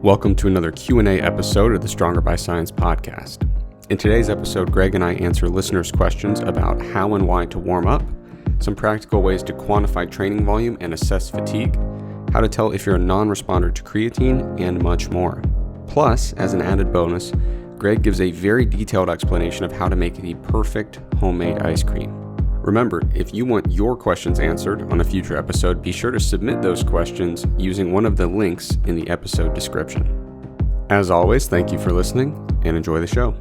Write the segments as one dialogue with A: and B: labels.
A: Welcome to another Q&A episode of the Stronger by Science podcast. In today's episode, Greg and I answer listeners' questions about how and why to warm up, some practical ways to quantify training volume and assess fatigue, how to tell if you're a non-responder to creatine, and much more. Plus, as an added bonus, Greg gives a very detailed explanation of how to make the perfect homemade ice cream. Remember, if you want your questions answered on a future episode, be sure to submit those questions using one of the links in the episode description. As always, thank you for listening and enjoy the show.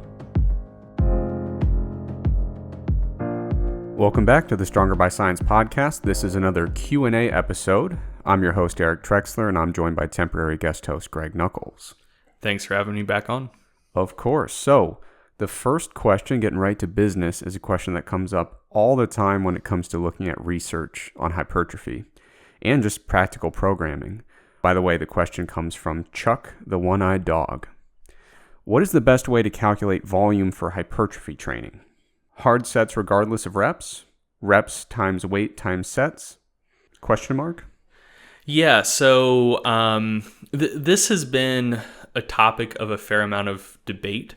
A: Welcome back to the Stronger by Science podcast. This is another Q&A episode. I'm your host, Eric Trexler, and I'm joined by temporary guest host, Greg Nuckols.
B: Thanks for having me back on.
A: Of course. So, the first question, getting right to business, is a question that comes up all the time when it comes to looking at research on hypertrophy and just practical programming. By the way, the question comes from Chuck the One-Eyed Dog. What is the best way to calculate volume for hypertrophy training? Hard sets regardless of reps? Reps times weight times sets? Question mark?
B: Yeah, so this has been a topic of a fair amount of debate.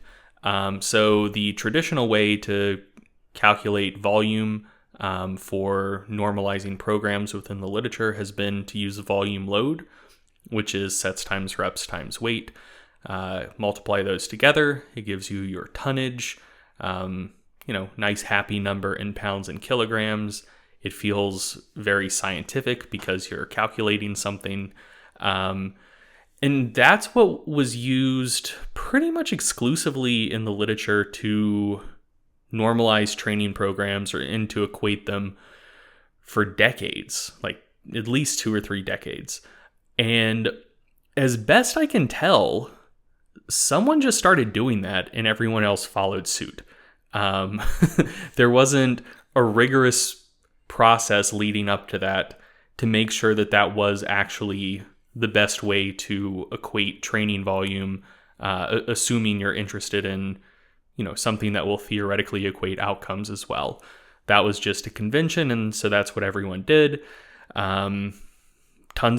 B: So the traditional way to calculate volume for normalizing programs within the literature has been to use volume load, which is sets times reps times weight. Multiply those together, it gives you your tonnage, nice happy number in pounds and kilograms. It feels very scientific because you're calculating something. And that's what was used pretty much exclusively in the literature to normalize training programs and to equate them for decades, like at least 2 or 3 decades. And as best I can tell, someone just started doing that and everyone else followed suit. There wasn't a rigorous process leading up to that to make sure that that was actually the best way to equate training volume, assuming you're interested in, something that will theoretically equate outcomes as well. That was just a convention, and so that's what everyone did. Tons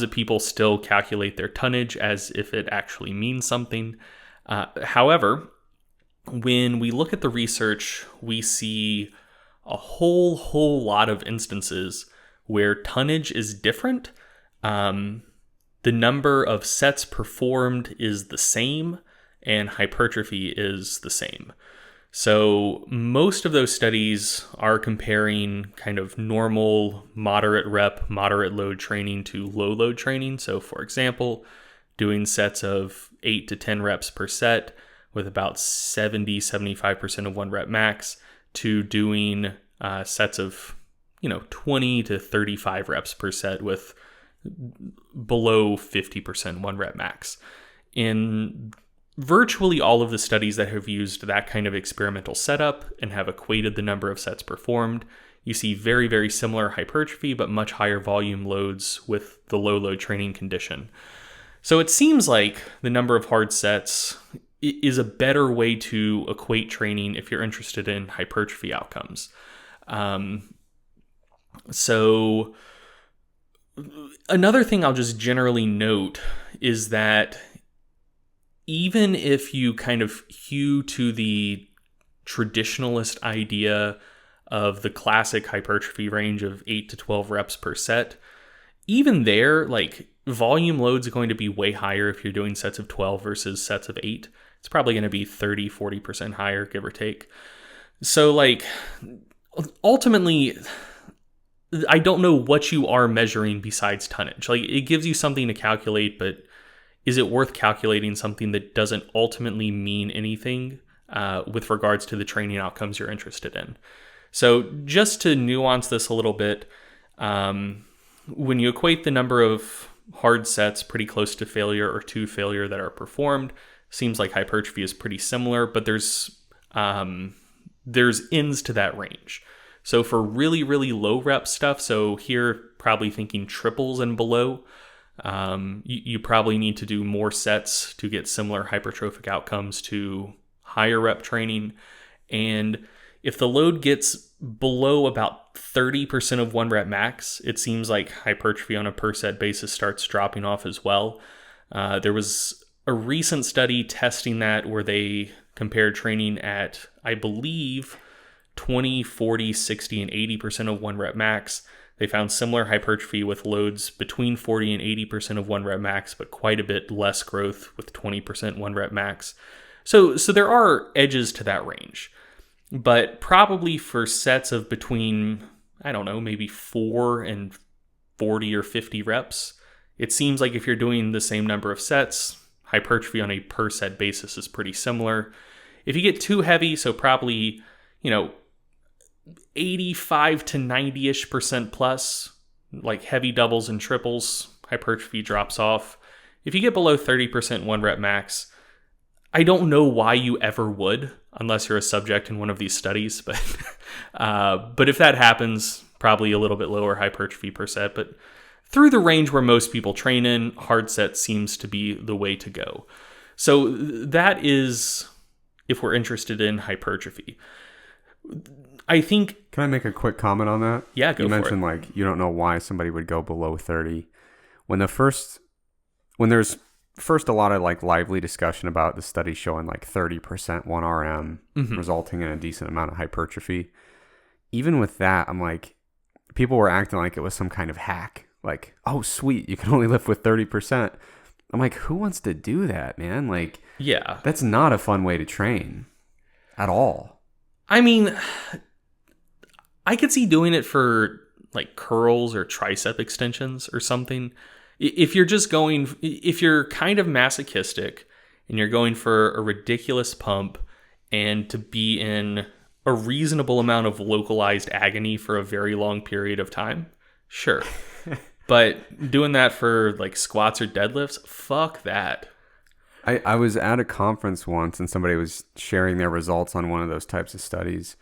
B: of people still calculate their tonnage as if it actually means something. However, when we look at the research, we see a whole lot of instances where tonnage is different. The number of sets performed is the same, and hypertrophy is the same. So most of those studies are comparing kind of normal moderate rep, moderate load training to low load training. So for example, doing sets of 8 to 10 reps per set with about 70-75% of 1 rep max to doing sets of 20 to 35 reps per set with below 50% 1 rep max. In virtually all of the studies that have used that kind of experimental setup and have equated the number of sets performed, you see very, very similar hypertrophy, but much higher volume loads with the low load training condition. So it seems like the number of hard sets is a better way to equate training if you're interested in hypertrophy outcomes. So another thing I'll just generally note is that even if you kind of hew to the traditionalist idea of the classic hypertrophy range of 8 to 12 reps per set, even there, like, volume load's going to be way higher if you're doing sets of 12 versus sets of 8. It's probably going to be 30-40% higher, give or take. So, like, ultimately, I don't know what you are measuring besides tonnage. Like, it gives you something to calculate, but is it worth calculating something that doesn't ultimately mean anything with regards to the training outcomes you're interested in? So just to nuance this a little bit, when you equate the number of hard sets pretty close to failure or to failure that are performed, seems like hypertrophy is pretty similar, but there's ends to that range. So for really, really low rep stuff, so here probably thinking triples and below, you probably need to do more sets to get similar hypertrophic outcomes to higher rep training. And if the load gets below about 30% of 1 rep max, it seems like hypertrophy on a per set basis starts dropping off as well. There was a recent study testing that where they compared training at, I believe, 20, 40, 60, and 80% of 1 rep max. They found similar hypertrophy with loads between 40 and 80% of 1 rep max, but quite a bit less growth with 20% 1 rep max. So there are edges to that range. But probably for sets of between, I don't know, maybe 4 and 40 or 50 reps, it seems like if you're doing the same number of sets, hypertrophy on a per set basis is pretty similar. If you get too heavy, so probably, 85 to 90-ish% plus, like heavy doubles and triples, hypertrophy drops off. If you get below 30% 1 rep max, I don't know why you ever would, unless you're a subject in one of these studies. But if that happens, probably a little bit lower hypertrophy per set. But through the range where most people train in, hard set seems to be the way to go. So that is if we're interested in hypertrophy. I think...
A: Can I make a quick comment on that?
B: Yeah, go for it.
A: You mentioned like you don't know why somebody would go below 30. When there's first a lot of like lively discussion about the study showing like 30% 1RM resulting in a decent amount of hypertrophy. Even with that, I'm like, people were acting like it was some kind of hack. Like, oh, sweet, you can only lift with 30%. I'm like, who wants to do that, man? Like,
B: yeah,
A: that's not a fun way to train at all.
B: I mean, I could see doing it for like curls or tricep extensions or something. If you're kind of masochistic and you're going for a ridiculous pump and to be in a reasonable amount of localized agony for a very long period of time, sure. But doing that for like squats or deadlifts, fuck that.
A: I was at a conference once and somebody was sharing their results on one of those types of studies.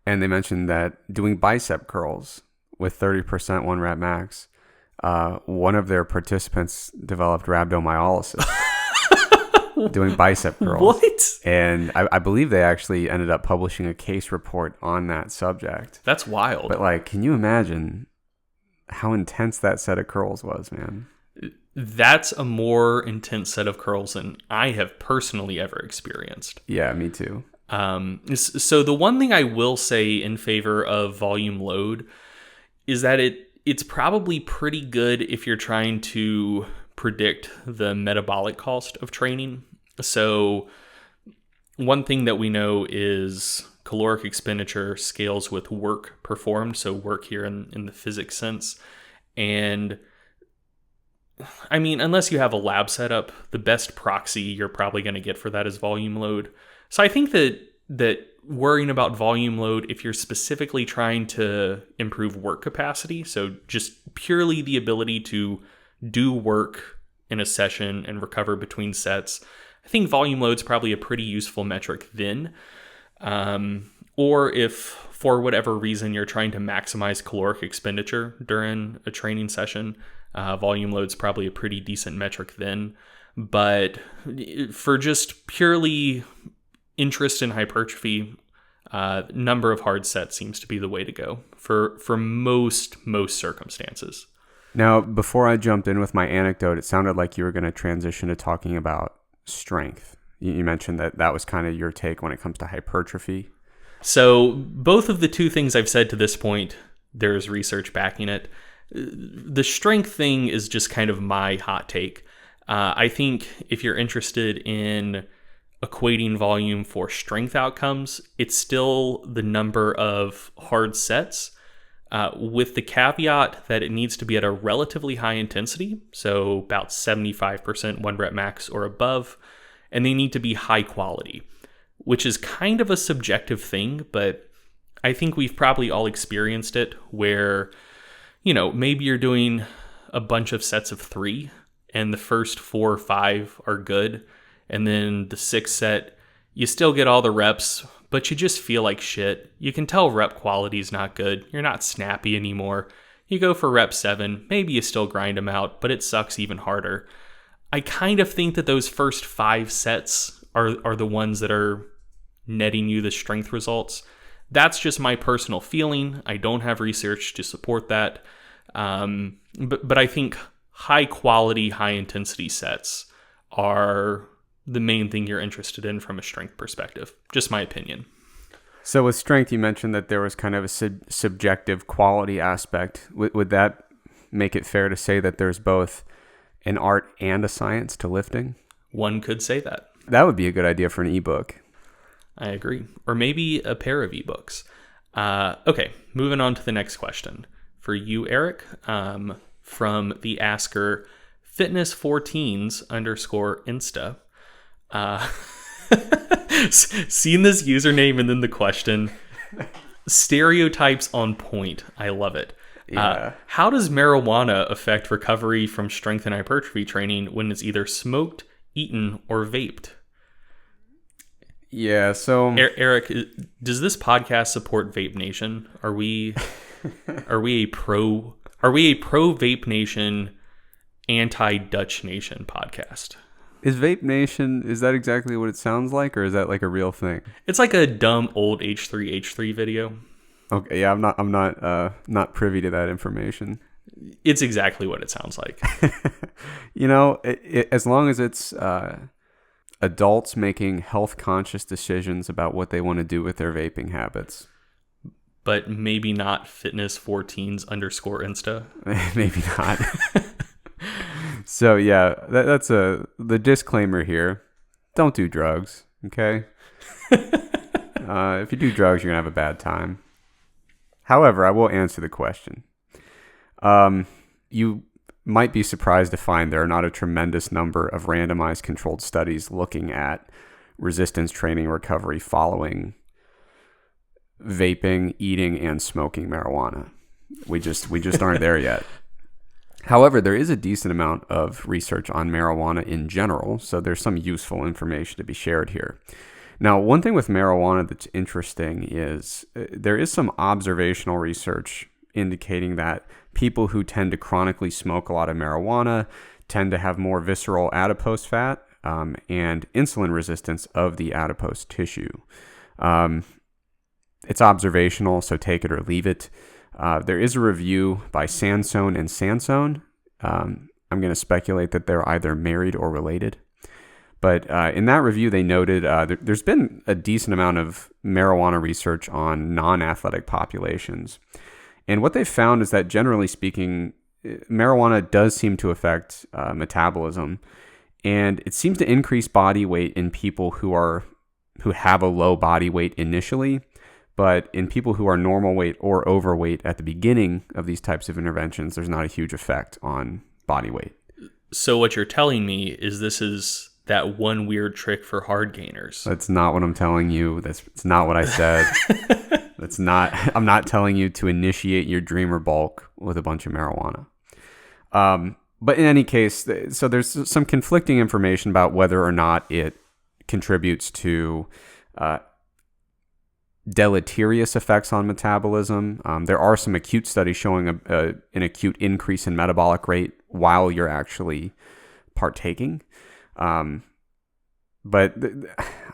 A: And they mentioned that doing bicep curls with 30% 1 rep max, one of their participants developed rhabdomyolysis doing bicep curls.
B: What?
A: And I believe they actually ended up publishing a case report on that subject.
B: That's wild.
A: But like, can you imagine how intense that set of curls was, man?
B: That's a more intense set of curls than I have personally ever experienced.
A: Yeah, me too.
B: So the one thing I will say in favor of volume load is that it's probably pretty good if you're trying to predict the metabolic cost of training. So one thing that we know is caloric expenditure scales with work performed. So work here in the physics sense. And I mean, unless you have a lab setup, the best proxy you're probably going to get for that is volume load. So I think that worrying about volume load, if you're specifically trying to improve work capacity, so just purely the ability to do work in a session and recover between sets, I think volume load's probably a pretty useful metric then. Or if for whatever reason you're trying to maximize caloric expenditure during a training session, volume load's probably a pretty decent metric then. But for just purely interest in hypertrophy, number of hard sets seems to be the way to go for most circumstances.
A: Now, before I jumped in with my anecdote, it sounded like you were going to transition to talking about strength. You mentioned that was kind of your take when it comes to hypertrophy.
B: So both of the two things I've said to this point, there's research backing it. The strength thing is just kind of my hot take. I think if you're interested in equating volume for strength outcomes, it's still the number of hard sets, with the caveat that it needs to be at a relatively high intensity, so about 75% 1 rep max or above, and they need to be high quality, which is kind of a subjective thing, but I think we've probably all experienced it where, maybe you're doing a bunch of sets of 3 and the first 4 or 5 are good. And then the 6th set, you still get all the reps, but you just feel like shit. You can tell rep quality is not good. You're not snappy anymore. You go for rep 7, maybe you still grind them out, but it sucks even harder. I kind of think that those first 5 sets are the ones that are netting you the strength results. That's just my personal feeling. I don't have research to support that. But I think high quality, high intensity sets are the main thing you're interested in from a strength perspective. Just my opinion.
A: So with strength, you mentioned that there was kind of a subjective quality aspect. Would that make it fair to say that there's both an art and a science to lifting?
B: One could say that.
A: That would be a good idea for an ebook.
B: I agree. Or maybe a pair of ebooks. Okay, moving on to the next question. For you, Eric, from the asker fitness14s_Insta. Seen this username and then the question. Stereotypes on point. I love it.
A: Yeah.
B: How does marijuana affect recovery from strength and hypertrophy training when it's either smoked, eaten, or vaped?
A: Yeah, so
B: Eric, does this podcast support Vape Nation? Are we a pro Vape Nation, anti Dutch Nation podcast?
A: is Vape Nation, is that exactly what it sounds like, or is that like a real thing?
B: It's like a dumb old H3H3 video.
A: Okay, yeah, I'm not privy to that information.
B: It's exactly what it sounds like.
A: As long as it's adults making health conscious decisions about what they want to do with their vaping habits.
B: But maybe not fitness14s_Insta.
A: Maybe not. So yeah, that's the disclaimer here. Don't do drugs, okay? If you do drugs, you're gonna have a bad time. However, I will answer the question. You might be surprised to find there are not a tremendous number of randomized controlled studies looking at resistance training recovery following vaping, eating, and smoking marijuana. We just aren't there yet. However, there is a decent amount of research on marijuana in general, so there's some useful information to be shared here. Now, one thing with marijuana that's interesting is there is some observational research indicating that people who tend to chronically smoke a lot of marijuana tend to have more visceral adipose fat and insulin resistance of the adipose tissue. It's observational, so take it or leave it. There is a review by Sansone and Sansone. I'm going to speculate that they're either married or related. But in that review, they noted there's been a decent amount of marijuana research on non-athletic populations. And what they found is that, generally speaking, marijuana does seem to affect metabolism. And it seems to increase body weight in people who have a low body weight initially. But in people who are normal weight or overweight at the beginning of these types of interventions, there's not a huge effect on body weight.
B: So what you're telling me is this is that one weird trick for hard gainers.
A: That's not what I'm telling you. It's not what I said. I'm not telling you to initiate your dreamer bulk with a bunch of marijuana. But in any case, so there's some conflicting information about whether or not it contributes to deleterious effects on metabolism. There are some acute studies showing an acute increase in metabolic rate while you're actually partaking. But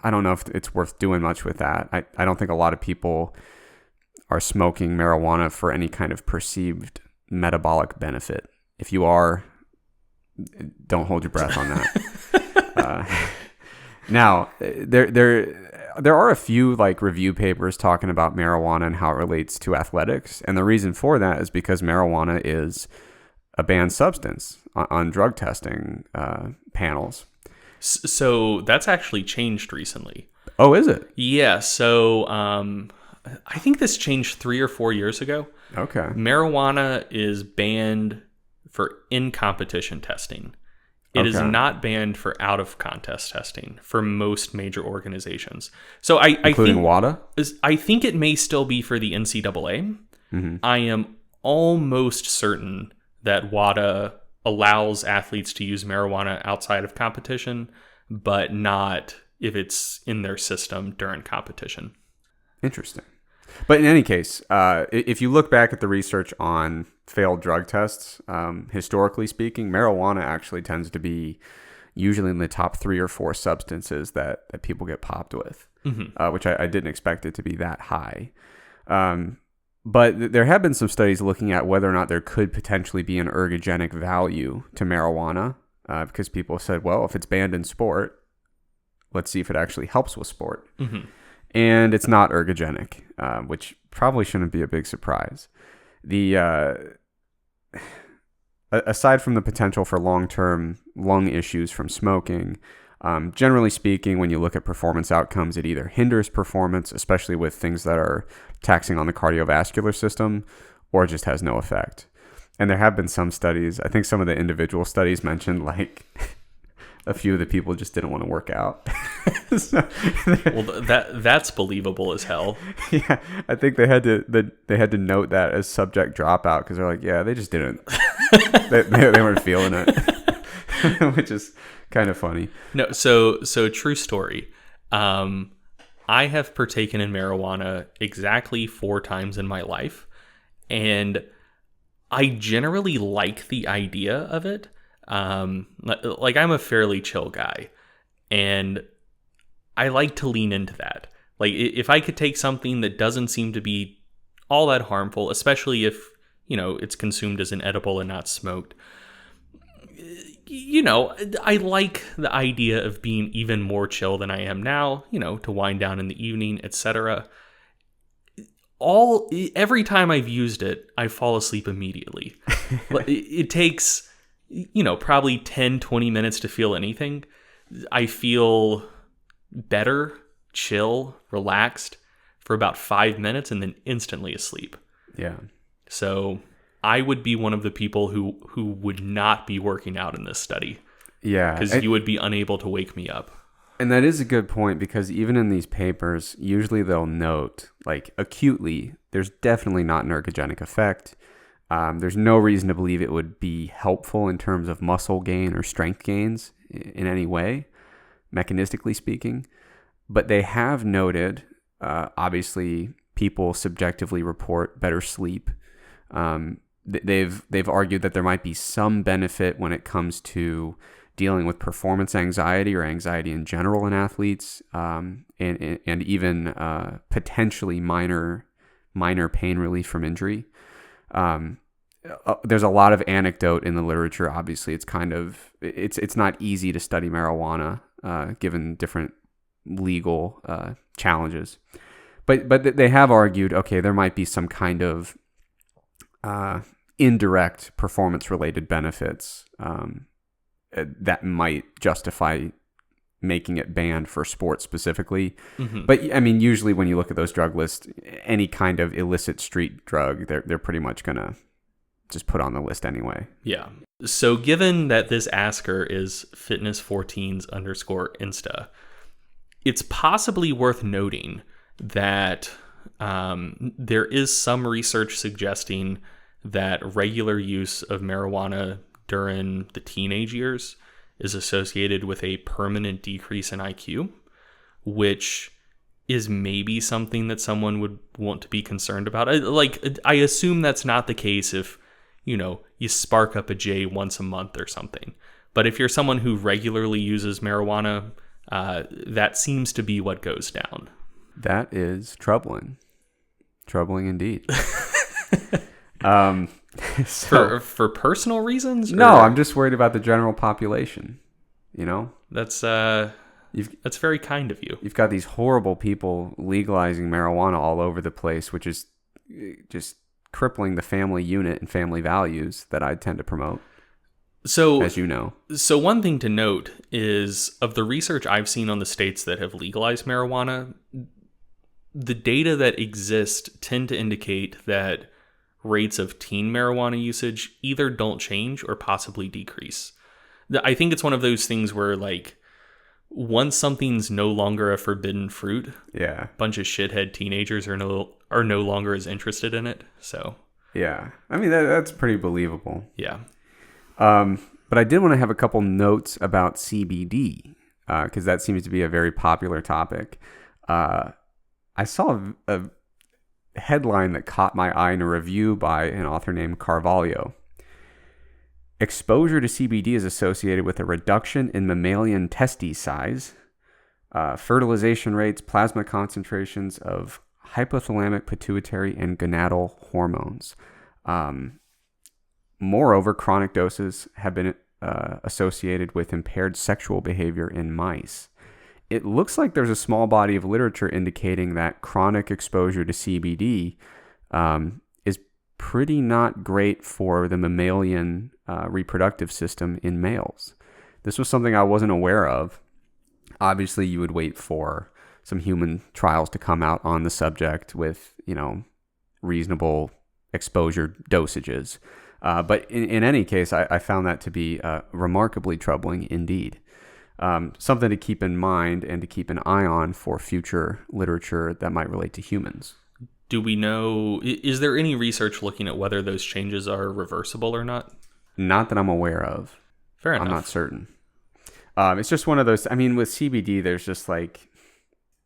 A: I don't know if it's worth doing much with that. I don't think a lot of people are smoking marijuana for any kind of perceived metabolic benefit. If you are, don't hold your breath on that. Now, there are a few review papers talking about marijuana and how it relates to athletics. And the reason for that is because marijuana is a banned substance on drug testing panels.
B: So that's actually changed recently.
A: Oh, is it?
B: Yeah. So I think this changed 3 or 4 years ago.
A: Okay.
B: Marijuana is banned for in-competition testing. It is not banned for out-of-contest testing for most major organizations. So
A: including WADA?
B: I think it may still be for the NCAA. Mm-hmm. I am almost certain that WADA allows athletes to use marijuana outside of competition, but not if it's in their system during competition.
A: Interesting. But in any case, if you look back at the research on failed drug tests, historically speaking, marijuana actually tends to be usually in the top 3 or 4 substances that people get popped with, mm-hmm. Which I didn't expect it to be that high. But there have been some studies looking at whether or not there could potentially be an ergogenic value to marijuana. because people said, well, if it's banned in sport, let's see if it actually helps with sport.
B: Mm-hmm.
A: And it's not ergogenic, which probably shouldn't be a big surprise. Aside from the potential for long-term lung issues from smoking, generally speaking, when you look at performance outcomes, it either hinders performance, especially with things that are taxing on the cardiovascular system, or just has no effect. And there have been some studies, I think some of the individual studies mentioned like a few of the people just didn't want to work out.
B: Well, that's believable as hell.
A: Yeah, I think they had to note that as subject dropout because they're like, yeah, they just didn't. they weren't feeling it, which is kind of funny.
B: No, so true story. I have partaken in marijuana exactly 4 times in my life, and I generally like the idea of it. Like I'm a fairly chill guy, and I like to lean into that. Like if I could take something that doesn't seem to be all that harmful, especially if, it's consumed as an edible and not smoked, I like the idea of being even more chill than I am now, to wind down in the evening, etc. Every time I've used it, I fall asleep immediately. It takes, probably 10, 20 minutes to feel anything. I feel better, chill, relaxed for about 5 minutes and then instantly asleep.
A: Yeah.
B: So I would be one of the people who would not be working out in this study.
A: Yeah.
B: Because you would be unable to wake me up.
A: And that is a good point because even in these papers, usually they'll note, like acutely, there's definitely not an ergogenic effect. There's no reason to believe it would be helpful in terms of muscle gain or strength gains in any way, mechanistically speaking. But they have noted, obviously, people subjectively report better sleep. They've argued that there might be some benefit when it comes to dealing with performance anxiety or anxiety in general in athletes, and even potentially minor pain relief from injury. There's a lot of anecdote in the literature. Obviously, it's not easy to study marijuana given different legal challenges. But they have argued, okay, there might be some kind of indirect performance-related benefits that might justify making it banned for sports specifically. Mm-hmm. But I mean, usually when you look at those drug lists, any kind of illicit street drug, they're pretty much gonna just put on the list anyway.
B: Yeah. So given that this asker is fitness14s_Insta, it's possibly worth noting that there is some research suggesting that regular use of marijuana during the teenage years is associated with a permanent decrease in IQ, which is maybe something that someone would want to be concerned about. I assume that's not the case if, you spark up a J once a month or something. But if you're someone who regularly uses marijuana, that seems to be what goes down.
A: That is troubling. Troubling indeed.
B: For personal reasons?
A: No, I'm just worried about the general population.
B: That's very kind of you.
A: You've got these horrible people legalizing marijuana all over the place, which is just crippling the family unit and family values that I tend to promote. So, as you know.
B: So one thing to note is of the research I've seen on the states that have legalized marijuana, the data that exist tend to indicate that rates of teen marijuana usage either don't change or possibly decrease. I think it's one of those things where, like, once something's no longer a forbidden fruit, a bunch of shithead teenagers are no longer as interested in it. So
A: yeah, I mean that's pretty believable.
B: Yeah.
A: But I did want to have a couple notes about CBD because that seems to be a very popular topic. I saw a headline that caught my eye in a review by an author named Carvalho. Exposure to CBD is associated with a reduction in mammalian testes size, fertilization rates, plasma concentrations of hypothalamic, pituitary, and gonadal hormones. Moreover, chronic doses have been associated with impaired sexual behavior in mice. It looks like there's a small body of literature indicating that chronic exposure to CBD is pretty not great for the mammalian reproductive system in males. This was something I wasn't aware of. Obviously, you would wait for some human trials to come out on the subject with, reasonable exposure dosages. But in any case, I found that to be remarkably troubling indeed. Something to keep in mind and to keep an eye on for future literature that might relate to humans.
B: Do we know, is there any research looking at whether those changes are reversible or not?
A: Not that I'm aware of.
B: Fair enough.
A: I'm not certain. It's just one of those, with CBD, there's just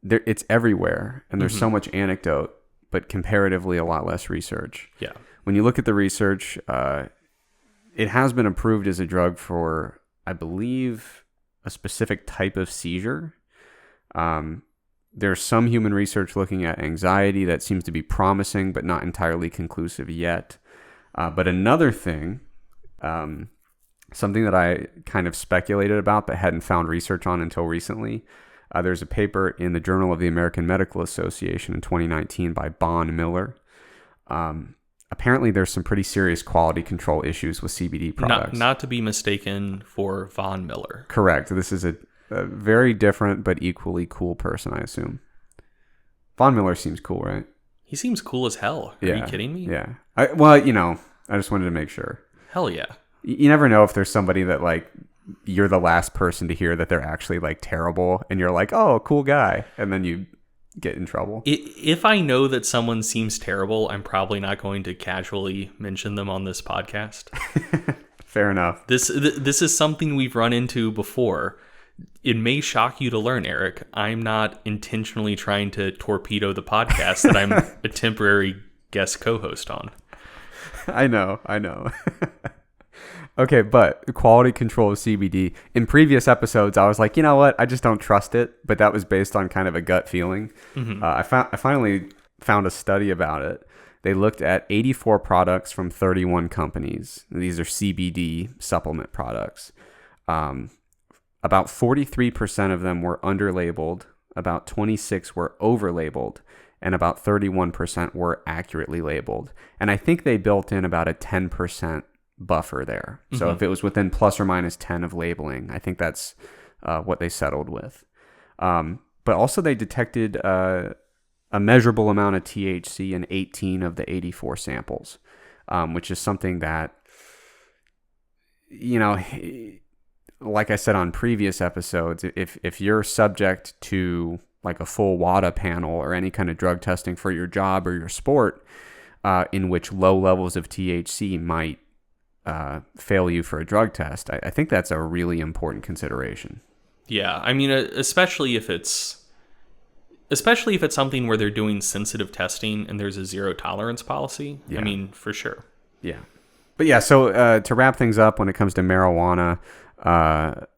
A: it's everywhere and there's so much anecdote, but comparatively a lot less research.
B: Yeah.
A: When you look at the research, it has been approved as a drug for, I believe, a specific type of seizure. There's some human research looking at anxiety that seems to be promising, but not entirely conclusive yet. But another thing, something that I kind of speculated about but hadn't found research on until recently, there's a paper in the Journal of the American Medical Association in 2019 by Bon Miller. Apparently, there's some pretty serious quality control issues with CBD products.
B: Not to be mistaken for Von Miller.
A: Correct. This is a very different but equally cool person, I assume. Von Miller seems cool, right?
B: He seems cool as hell. Are you kidding me?
A: Yeah. I just wanted to make sure.
B: Hell yeah.
A: You never know if there's somebody that, you're the last person to hear that they're actually, terrible, and you're like, oh, cool guy, and then you get in trouble.
B: If I know that someone seems terrible, I'm probably not going to casually mention them on this podcast.
A: Fair enough.
B: This is something we've run into before. It may shock you to learn, Eric. I'm not intentionally trying to torpedo the podcast that I'm a temporary guest co-host on.
A: I know. Okay, but quality control of CBD. In previous episodes, I was like, you know what? I just don't trust it. But that was based on kind of a gut feeling. Mm-hmm. I finally found a study about it. They looked at 84 products from 31 companies. These are CBD supplement products. About 43% of them were underlabeled. About 26 were overlabeled. And about 31% were accurately labeled. And I think they built in about a 10% buffer there. So if it was within plus or minus 10 of labeling, I think that's what they settled with. But also they detected a measurable amount of THC in 18 of the 84 samples, which is something that, like I said on previous episodes, if you're subject to a full WADA panel or any kind of drug testing for your job or your sport, in which low levels of THC might fail you for a drug test, I think that's a really important consideration.
B: Yeah, especially if it's something where they're doing sensitive testing and there's a zero tolerance policy. Yeah. For sure.
A: Yeah. But yeah, so to wrap things up, when it comes to marijuana,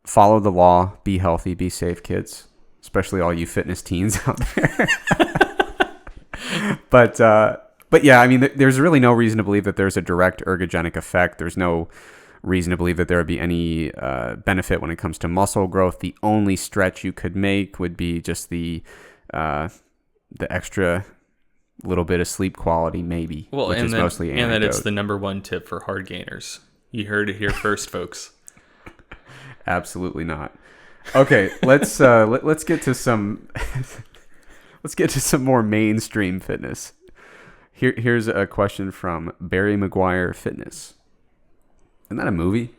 A: follow the law, be healthy, be safe, kids, especially all you fitness teens out there. But yeah, there's really no reason to believe that there's a direct ergogenic effect. There's no reason to believe that there would be any benefit when it comes to muscle growth. The only stretch you could make would be just the extra little bit of sleep quality, maybe.
B: Well,
A: which is mostly anecdote.
B: And that it's the number one tip for hard gainers. You heard it here first, folks.
A: Absolutely not. Okay, let's get to some more mainstream fitness. Here's a question from Barry Maguire Fitness. Isn't that a movie?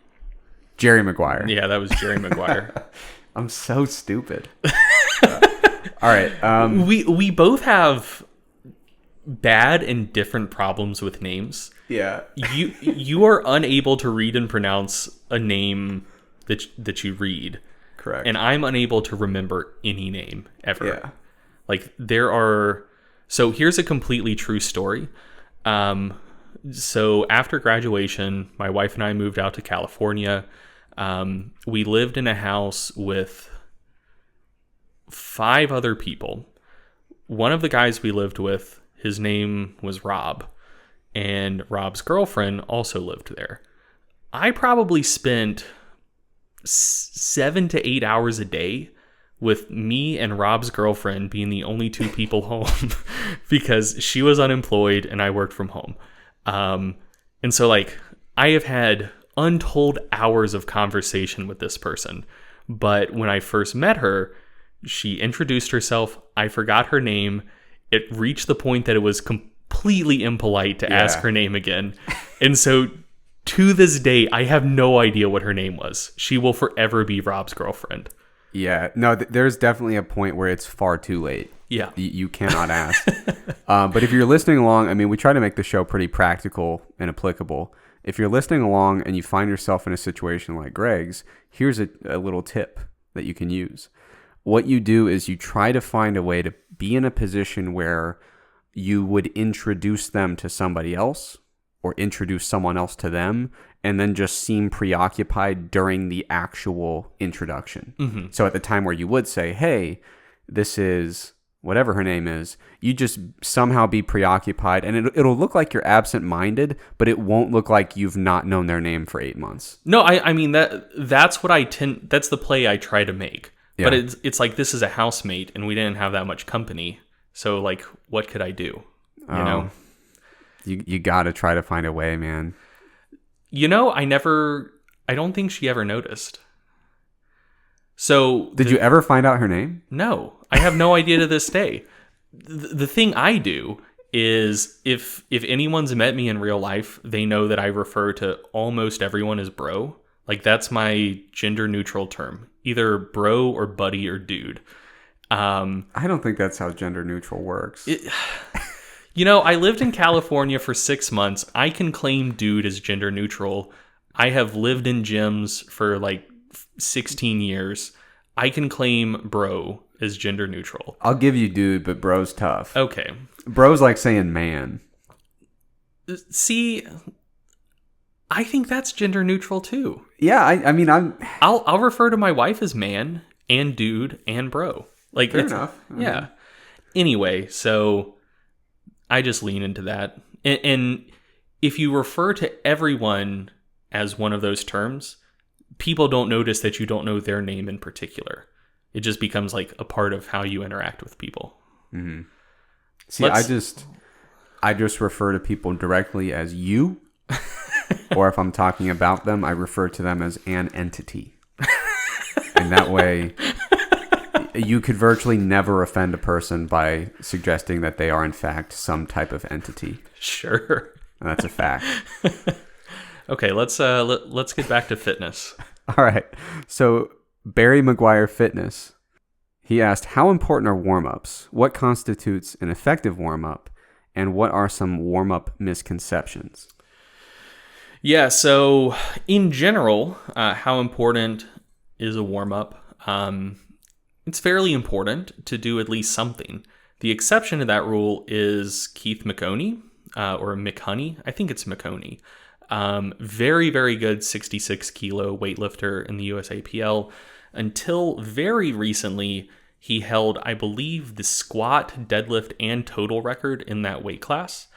A: Jerry Maguire.
B: Yeah, that was Jerry Maguire.
A: I'm so stupid. All right.
B: We both have bad and different problems with names.
A: Yeah.
B: You are unable to read and pronounce a name that you read.
A: Correct.
B: And I'm unable to remember any name ever.
A: Yeah.
B: So here's a completely true story. So after graduation, my wife and I moved out to California. We lived in a house with 5 other people. One of the guys we lived with, his name was Rob, and Rob's girlfriend also lived there. I probably spent 7 to 8 hours a day, with me and Rob's girlfriend being the only two people home because she was unemployed and I worked from home. And so like I have had untold hours of conversation with this person. But when I first met her, she introduced herself. I forgot her name. It reached the point that it was completely impolite to ask her name again. And so to this day, I have no idea what her name was. She will forever be Rob's girlfriend.
A: Yeah, no, there's definitely a point where it's far too late.
B: Yeah.
A: You cannot ask. But if you're listening along, I mean, we try to make the show pretty practical and applicable. If you're listening along and you find yourself in a situation like Greg's, here's a little tip that you can use. What you do is you try to find a way to be in a position where you would introduce them to somebody else or introduce someone else to them, and then just seem preoccupied during the actual introduction. Mm-hmm. So at the time where you would say, hey, this is whatever her name is, you just somehow be preoccupied, and it'll look like you're absent-minded, but it won't look like you've not known their name for 8 months.
B: No, I mean, that's what that's the play I try to make. Yeah. But it's like, this is a housemate, and we didn't have that much company. So like, what could I do? You know?
A: You got to try to find a way, man.
B: You know, I don't think she ever noticed. So
A: did you ever find out her name?
B: No, I have no idea to this day. The thing I do is if anyone's met me in real life, they know that I refer to almost everyone as bro. Like, that's my gender neutral term, either bro or buddy or dude.
A: I don't think that's how gender neutral works.
B: You know, I lived in California for 6 months. I can claim dude as gender neutral. I have lived in gyms for like 16 years. I can claim bro as gender neutral.
A: I'll give you dude, but bro's tough.
B: Okay.
A: Bro's like saying man.
B: See, I think that's gender neutral too.
A: Yeah, I mean,
B: I'll refer to my wife as man and dude and bro. Like,
A: fair enough.
B: Yeah. Anyway, so I just lean into that. And if you refer to everyone as one of those terms, people don't notice that you don't know their name in particular. It just becomes like a part of how you interact with people.
A: Mm-hmm. See, I just refer to people directly as you, or if I'm talking about them, I refer to them as an entity. And that way, you could virtually never offend a person by suggesting that they are in fact some type of entity.
B: Sure.
A: And that's a fact.
B: Okay, let's get back to fitness.
A: All right. So Barry McGuire Fitness, he asked, how important are warm-ups? What constitutes an effective warm-up? And what are some warm-up misconceptions?
B: Yeah, so in general, how important is a warm-up? It's fairly important to do at least something. The exception to that rule is Keith McConey, or McHoney. I think it's McConey. Very, very good 66 kilo weightlifter in the USAPL. Until very recently, he held, I believe, the squat, deadlift, and total record in that weight class.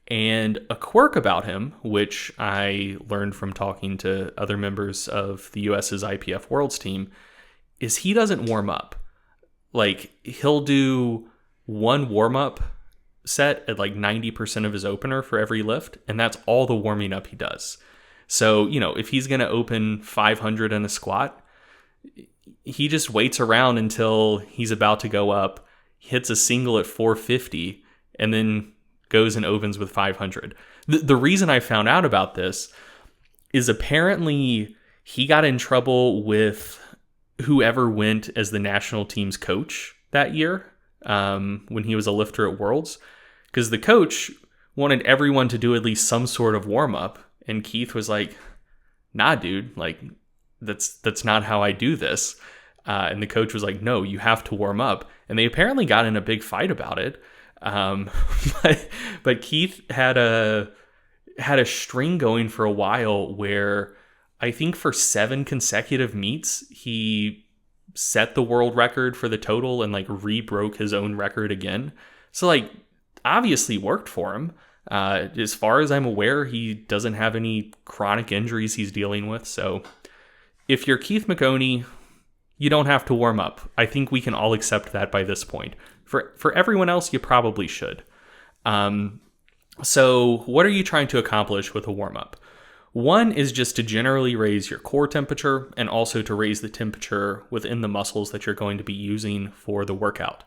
B: And a quirk about him, which I learned from talking to other members of the US's IPF Worlds team, is he doesn't warm up. Like, he'll do one warm-up set at like 90% of his opener for every lift, and that's all the warming up he does. So, you know, if he's going to open 500 in a squat, he just waits around until he's about to go up, hits a single at 450, and then goes and opens with 500. The reason I found out about this is apparently he got in trouble with whoever went as the national team's coach that year, when he was a lifter at Worlds, because the coach wanted everyone to do at least some sort of warm-up, and Keith was like, nah, dude, like, that's not how I do this. And the coach was like, no, you have to warm up. And they apparently got in a big fight about it. But Keith had a string going for a while where I think for 7 consecutive meets, he set the world record for the total and like re-broke his own record again. So like, obviously worked for him. As far as I'm aware, he doesn't have any chronic injuries he's dealing with. So if you're Keith McOney, you don't have to warm up. I think we can all accept that by this point. For everyone else, you probably should. So what are you trying to accomplish with a warm-up? One is just to generally raise your core temperature and also to raise the temperature within the muscles that you're going to be using for the workout.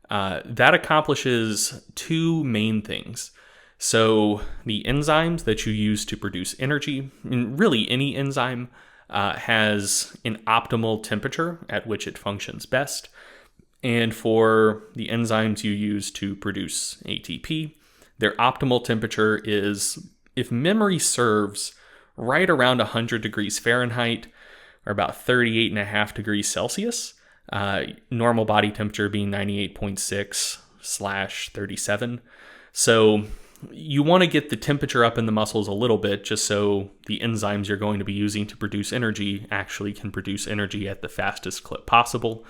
B: That accomplishes two main things. So the enzymes that you use to produce energy, and really any enzyme, has an optimal temperature at which it functions best. And for the enzymes you use to produce ATP, their optimal temperature is, if memory serves, right around 100 degrees Fahrenheit, or about 38.5 degrees Celsius. Normal body temperature being 98.6/37. So you want to get the temperature up in the muscles a little bit, just so the enzymes you're going to be using to produce energy actually can produce energy at the fastest clip possible.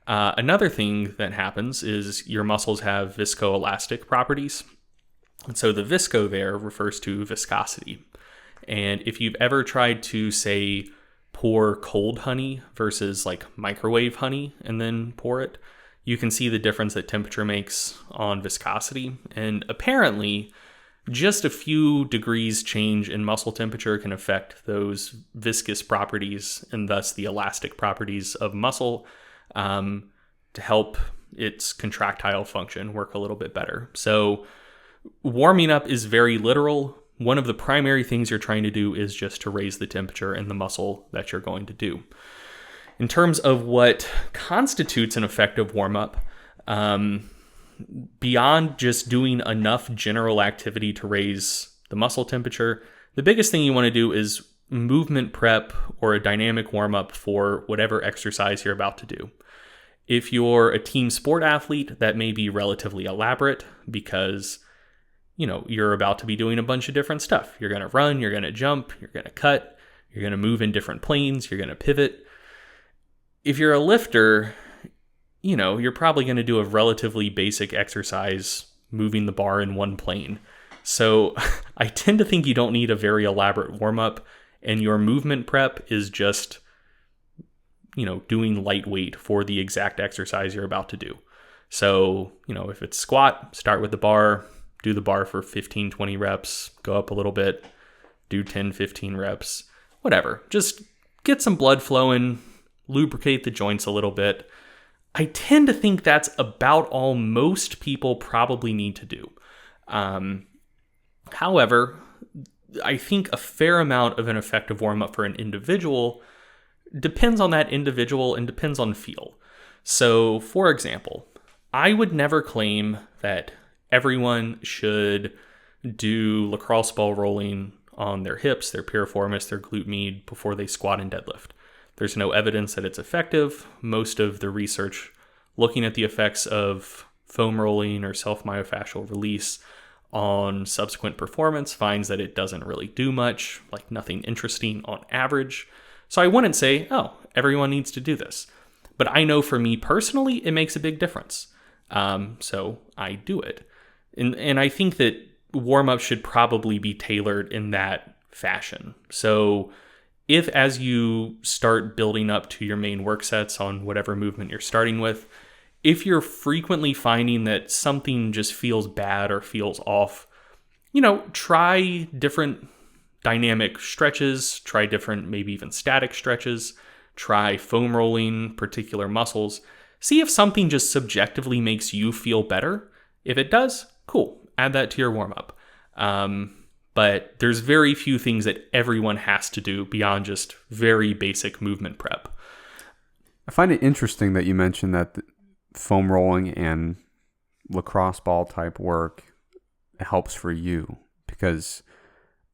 B: Another thing that happens is your muscles have viscoelastic properties. And so the visco there refers to viscosity. And if you've ever tried to, say, pour cold honey versus like microwave honey and then pour it, you can see the difference that temperature makes on viscosity. And apparently, just a few degrees change in muscle temperature can affect those viscous properties and thus the elastic properties of muscle to help its contractile function work a little bit better. So warming up is very literal. One of the primary things you're trying to do is just to raise the temperature in the muscle that you're going to do. In terms of what constitutes an effective warm-up, beyond just doing enough general activity to raise the muscle temperature, the biggest thing you want to do is movement prep or a dynamic warm-up for whatever exercise you're about to do. If you're a team sport athlete, that may be relatively elaborate because you're about to be doing a bunch of different stuff. You're going to run, you're going to jump, you're going to cut, you're going to move in different planes, you're going to pivot. If you're a lifter, you're probably going to do a relatively basic exercise moving the bar in one plane. So I tend to think you don't need a very elaborate warm-up, and your movement prep is just, doing lightweight for the exact exercise you're about to do. So, if it's squat, start with the bar, do the bar for 15, 20 reps, go up a little bit, do 10, 15 reps, whatever. Just get some blood flowing, lubricate the joints a little bit. I tend to think that's about all most people probably need to do. However, I think a fair amount of an effective warm-up for an individual depends on that individual and depends on feel. So, for example, I would never claim that everyone should do lacrosse ball rolling on their hips, their piriformis, their glute med before they squat and deadlift. There's no evidence that it's effective. Most of the research looking at the effects of foam rolling or self-myofascial release on subsequent performance finds that it doesn't really do much, like nothing interesting on average. So I wouldn't say, everyone needs to do this. But I know for me personally, it makes a big difference. So I do it. And I think that warm-up should probably be tailored in that fashion. So if as you start building up to your main work sets on whatever movement you're starting with, if you're frequently finding that something just feels bad or feels off, try different dynamic stretches, try different, maybe even static stretches, try foam rolling particular muscles. See if something just subjectively makes you feel better. If it does, cool. Add that to your warm-up. But there's very few things that everyone has to do beyond just very basic movement prep.
A: I find it interesting that you mentioned that foam rolling and lacrosse ball type work helps for you, because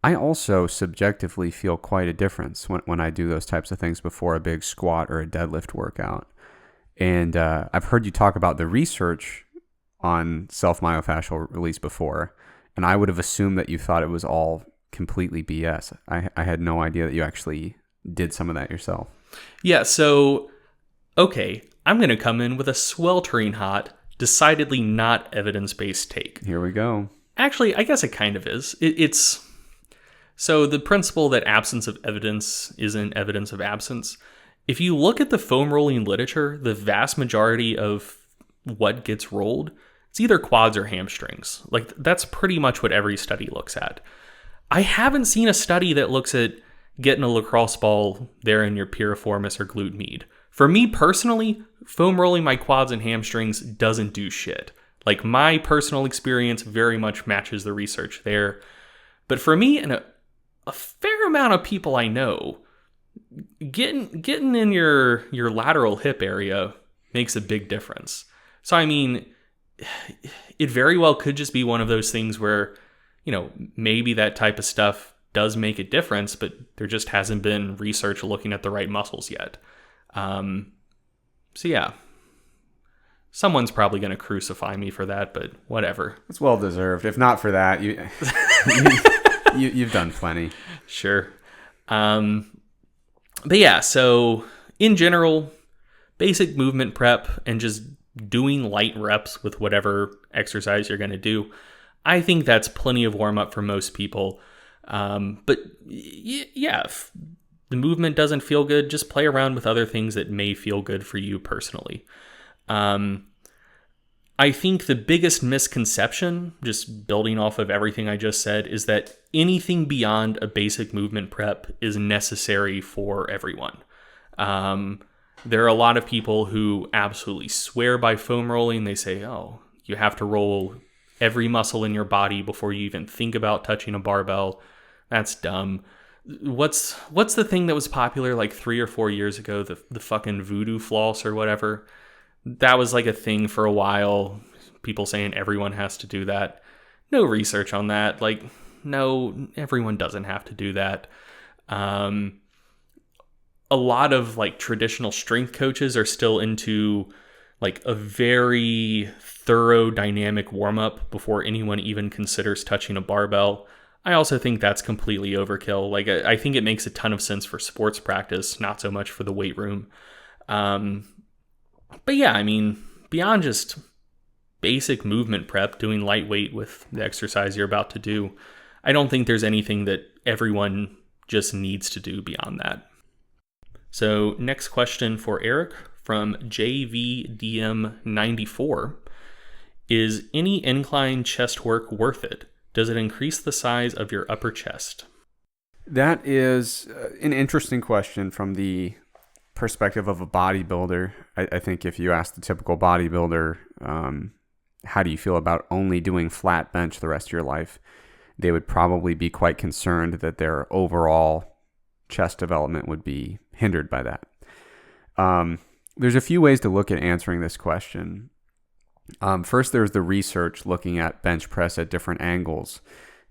A: I also subjectively feel quite a difference when I do those types of things before a big squat or a deadlift workout. And I've heard you talk about the research on self-myofascial release before, and I would have assumed that you thought it was all completely BS. I had no idea that you actually did some of that yourself.
B: Yeah, so, okay, I'm going to come in with a sweltering hot, decidedly not evidence-based take.
A: Here we go.
B: Actually, I guess it kind of is. So the principle that absence of evidence isn't evidence of absence. If you look at the foam rolling literature, the vast majority of what gets rolled, it's either quads or hamstrings. Like, that's pretty much what every study looks at. I haven't seen a study that looks at getting a lacrosse ball there in your piriformis or glute med. For me personally, foam rolling my quads and hamstrings doesn't do shit. Like, my personal experience very much matches the research there. But for me and a fair amount of people I know, getting in your lateral hip area makes a big difference. So, I mean, it very well could just be one of those things where, maybe that type of stuff does make a difference, but there just hasn't been research looking at the right muscles yet. So yeah, someone's probably going to crucify me for that, but whatever.
A: It's well deserved. If not for that, you've done plenty.
B: Sure. But yeah, so in general, basic movement prep and just doing light reps with whatever exercise you're going to do, I think that's plenty of warm up for most people. But yeah, if the movement doesn't feel good, just play around with other things that may feel good for you personally. I think the biggest misconception, just building off of everything I just said, is that anything beyond a basic movement prep is necessary for everyone. There are a lot of people who absolutely swear by foam rolling. They say, oh, you have to roll every muscle in your body before you even think about touching a barbell. That's dumb. What's the thing that was popular like 3 or 4 years ago? The fucking voodoo floss or whatever. That was like a thing for a while. People saying everyone has to do that. No research on that. Like, no, everyone doesn't have to do that. A lot of like traditional strength coaches are still into like a very thorough dynamic warm-up before anyone even considers touching a barbell. I also think that's completely overkill. Like, I think it makes a ton of sense for sports practice, not so much for the weight room. But yeah, I mean, beyond just basic movement prep, doing lightweight with the exercise you're about to do, I don't think there's anything that everyone just needs to do beyond that. So next question for Eric from JVDM94. Is any incline chest work worth it? Does it increase the size of your upper chest?
A: That is an interesting question from the perspective of a bodybuilder. I think if you ask the typical bodybuilder, how do you feel about only doing flat bench the rest of your life, they would probably be quite concerned that their overall chest development would be hindered by that. There's a few ways to look at answering this question. First, there's the research looking at bench press at different angles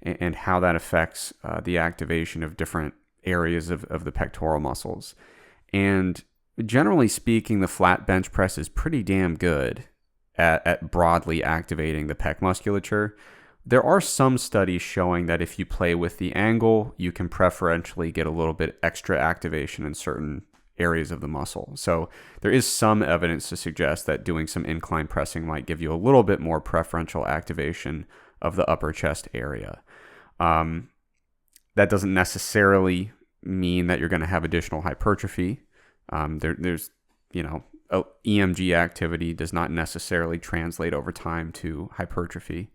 A: and how that affects the activation of different areas of the pectoral muscles. And generally speaking, the flat bench press is pretty damn good at broadly activating the pec musculature. There are some studies showing that if you play with the angle, you can preferentially get a little bit extra activation in certain areas of the muscle. So there is some evidence to suggest that doing some incline pressing might give you a little bit more preferential activation of the upper chest area. That doesn't necessarily mean that you're going to have additional hypertrophy. There's EMG activity does not necessarily translate over time to hypertrophy.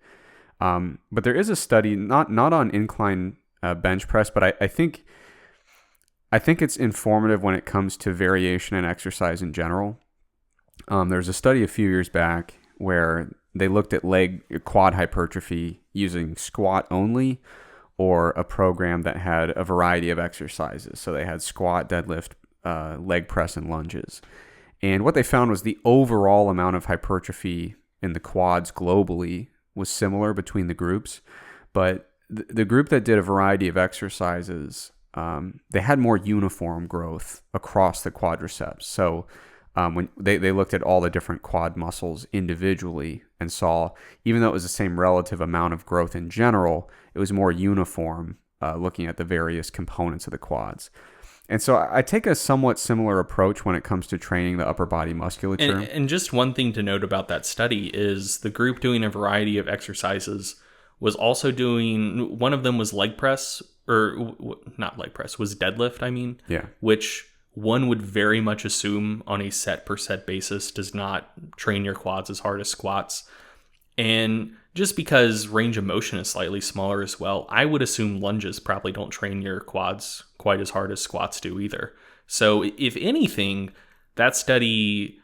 A: But there is a study, not on incline bench press, but I think it's informative when it comes to variation in exercise in general. There's a study a few years back where they looked at quad hypertrophy using squat only, or a program that had a variety of exercises. So they had squat, deadlift, leg press, and lunges. And what they found was the overall amount of hypertrophy in the quads globally was similar between the groups. But the group that did a variety of exercises, they had more uniform growth across the quadriceps. So when they looked at all the different quad muscles individually and saw, even though it was the same relative amount of growth in general, it was more uniform looking at the various components of the quads. And so I take a somewhat similar approach when it comes to training the upper body musculature.
B: And just one thing to note about that study is the group doing a variety of exercises was also doing, one of them was leg press, not leg press, was deadlift, I mean.
A: Yeah.
B: Which one would very much assume on a set per set basis does not train your quads as hard as squats. And just because range of motion is slightly smaller as well, I would assume lunges probably don't train your quads quite as hard as squats do either. So if anything, that study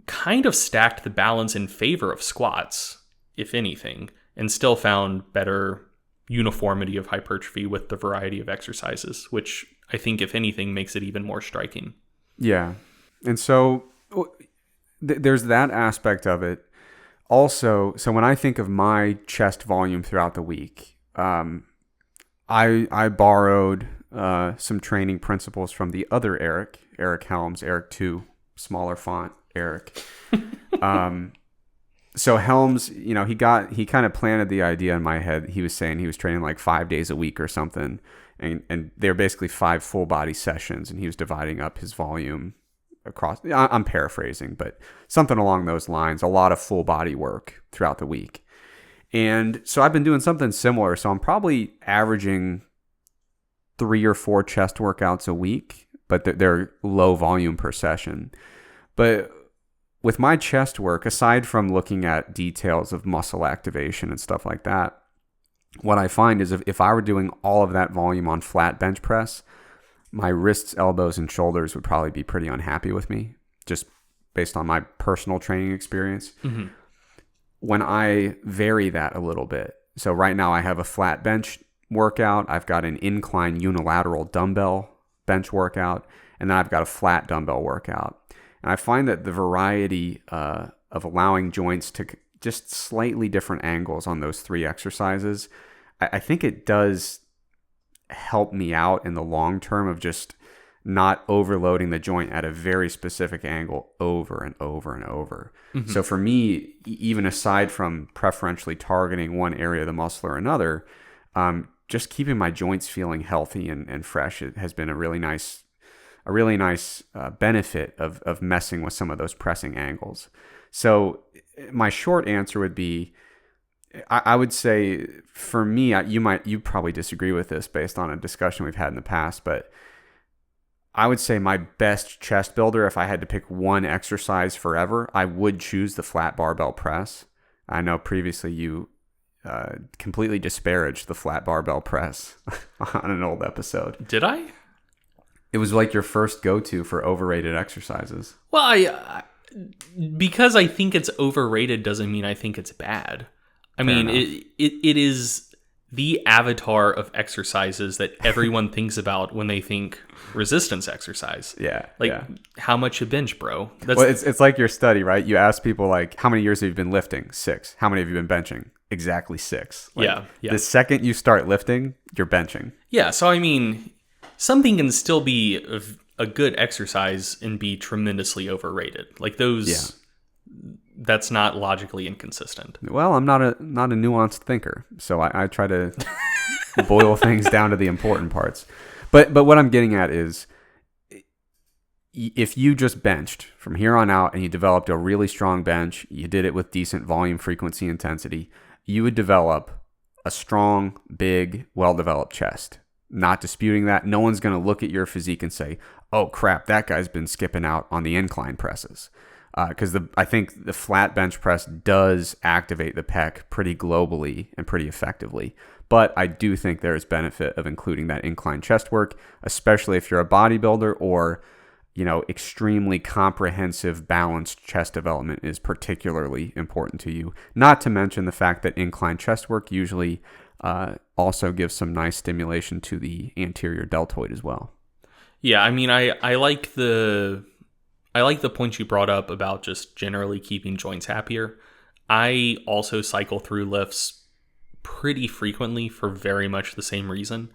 B: kind of stacked the balance in favor of squats, if anything, and still found better uniformity of hypertrophy with the variety of exercises, which I think, if anything, makes it even more striking. Yeah.
A: And so there's that aspect of it. Also, so when I think of my chest volume throughout the week, I borrowed some training principles from the other Eric Helms, Eric 2, smaller font, Eric. So Helms, he kind of planted the idea in my head. He was saying he was training like 5 days a week or something. And they're basically 5 full body sessions. And he was dividing up his volume across, I'm paraphrasing, but something along those lines, a lot of full body work throughout the week. And so I've been doing something similar. So I'm probably averaging 3 or 4 chest workouts a week, but they're low volume per session. But with my chest work, aside from looking at details of muscle activation and stuff like that, what I find is if I were doing all of that volume on flat bench press, my wrists, elbows, and shoulders would probably be pretty unhappy with me, just based on my personal training experience. Mm-hmm. When I vary that a little bit, so right now I have a flat bench workout, I've got an incline unilateral dumbbell bench workout, and then I've got a flat dumbbell workout. And I find that the variety of allowing joints to just slightly different angles on those 3 exercises, I think it does help me out in the long term of just not overloading the joint at a very specific angle over and over and over. Mm-hmm. So for me, even aside from preferentially targeting one area of the muscle or another, just keeping my joints feeling healthy and fresh, it has been a really nice benefit of messing with some of those pressing angles. So my short answer would be, I would say for me, you probably disagree with this based on a discussion we've had in the past, but I would say my best chest builder, if I had to pick one exercise forever, I would choose the flat barbell press. I know previously you completely disparaged the flat barbell press on an old episode.
B: Did I?
A: It was like your first go-to for overrated exercises.
B: Well, because I think it's overrated doesn't mean I think it's bad. I mean, it is the avatar of exercises that everyone thinks about when they think resistance exercise.
A: Yeah.
B: How much you bench, bro?
A: Well, it's like your study, right? You ask people like, how many years have you been lifting? 6. How many have you been benching? Exactly 6.
B: Yeah.
A: The second you start lifting, you're benching.
B: Yeah. So, I mean, something can still be a good exercise and be tremendously overrated. Like those... Yeah. That's not logically inconsistent.
A: Well, I'm not a nuanced thinker, so I try to boil things down to the important parts. But what I'm getting at is, if you just benched from here on out and you developed a really strong bench, you did it with decent volume, frequency, intensity, you would develop a strong, big, well-developed chest. Not disputing that. No one's going to look at your physique and say, oh crap, that guy's been skipping out on the incline presses. Because I think the flat bench press does activate the pec pretty globally and pretty effectively. But I do think there's benefit of including that incline chest work, especially if you're a bodybuilder or, extremely comprehensive balanced chest development is particularly important to you. Not to mention the fact that incline chest work usually also gives some nice stimulation to the anterior deltoid as well.
B: Yeah, I mean, I like the point you brought up about just generally keeping joints happier. I also cycle through lifts pretty frequently for very much the same reason.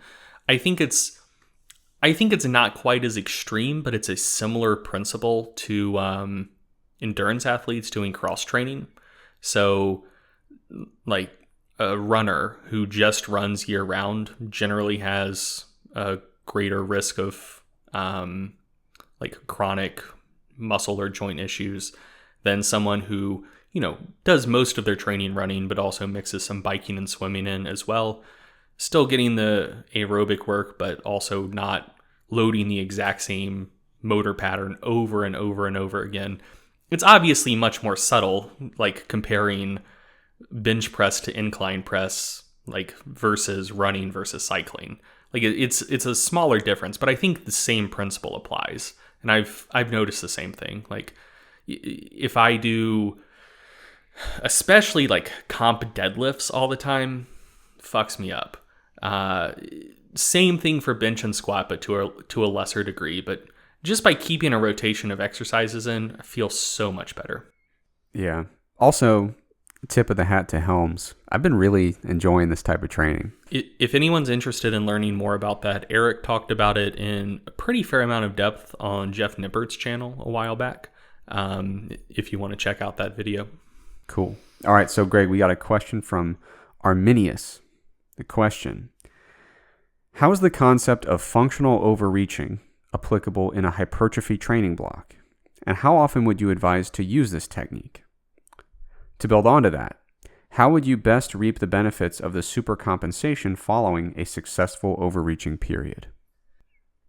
B: I think it's not quite as extreme, but it's a similar principle to endurance athletes doing cross training. So, like a runner who just runs year round generally has a greater risk of chronic muscle or joint issues than someone who, does most of their training running, but also mixes some biking and swimming in as well. still getting the aerobic work, but also not loading the exact same motor pattern over and over and over again. It's obviously much more subtle, like comparing bench press to incline press, like versus running versus cycling. Like it's a smaller difference, but I think the same principle applies. And I've noticed the same thing. Like if I do, especially like comp deadlifts all the time, fucks me up. Same thing for bench and squat, but to a lesser degree. But just by keeping a rotation of exercises in, I feel so much better.
A: Yeah. Also, tip of the hat to Helms. I've been really enjoying this type of training.
B: If anyone's interested in learning more about that, Eric talked about it in a pretty fair amount of depth on Jeff Nippert's channel a while back. If you want to check out that video.
A: Cool. All right. So, Greg, we got a question from Arminius. The question: how is the concept of functional overreaching applicable in a hypertrophy training block? And how often would you advise to use this technique? To build onto that, how would you best reap the benefits of the supercompensation following a successful overreaching period?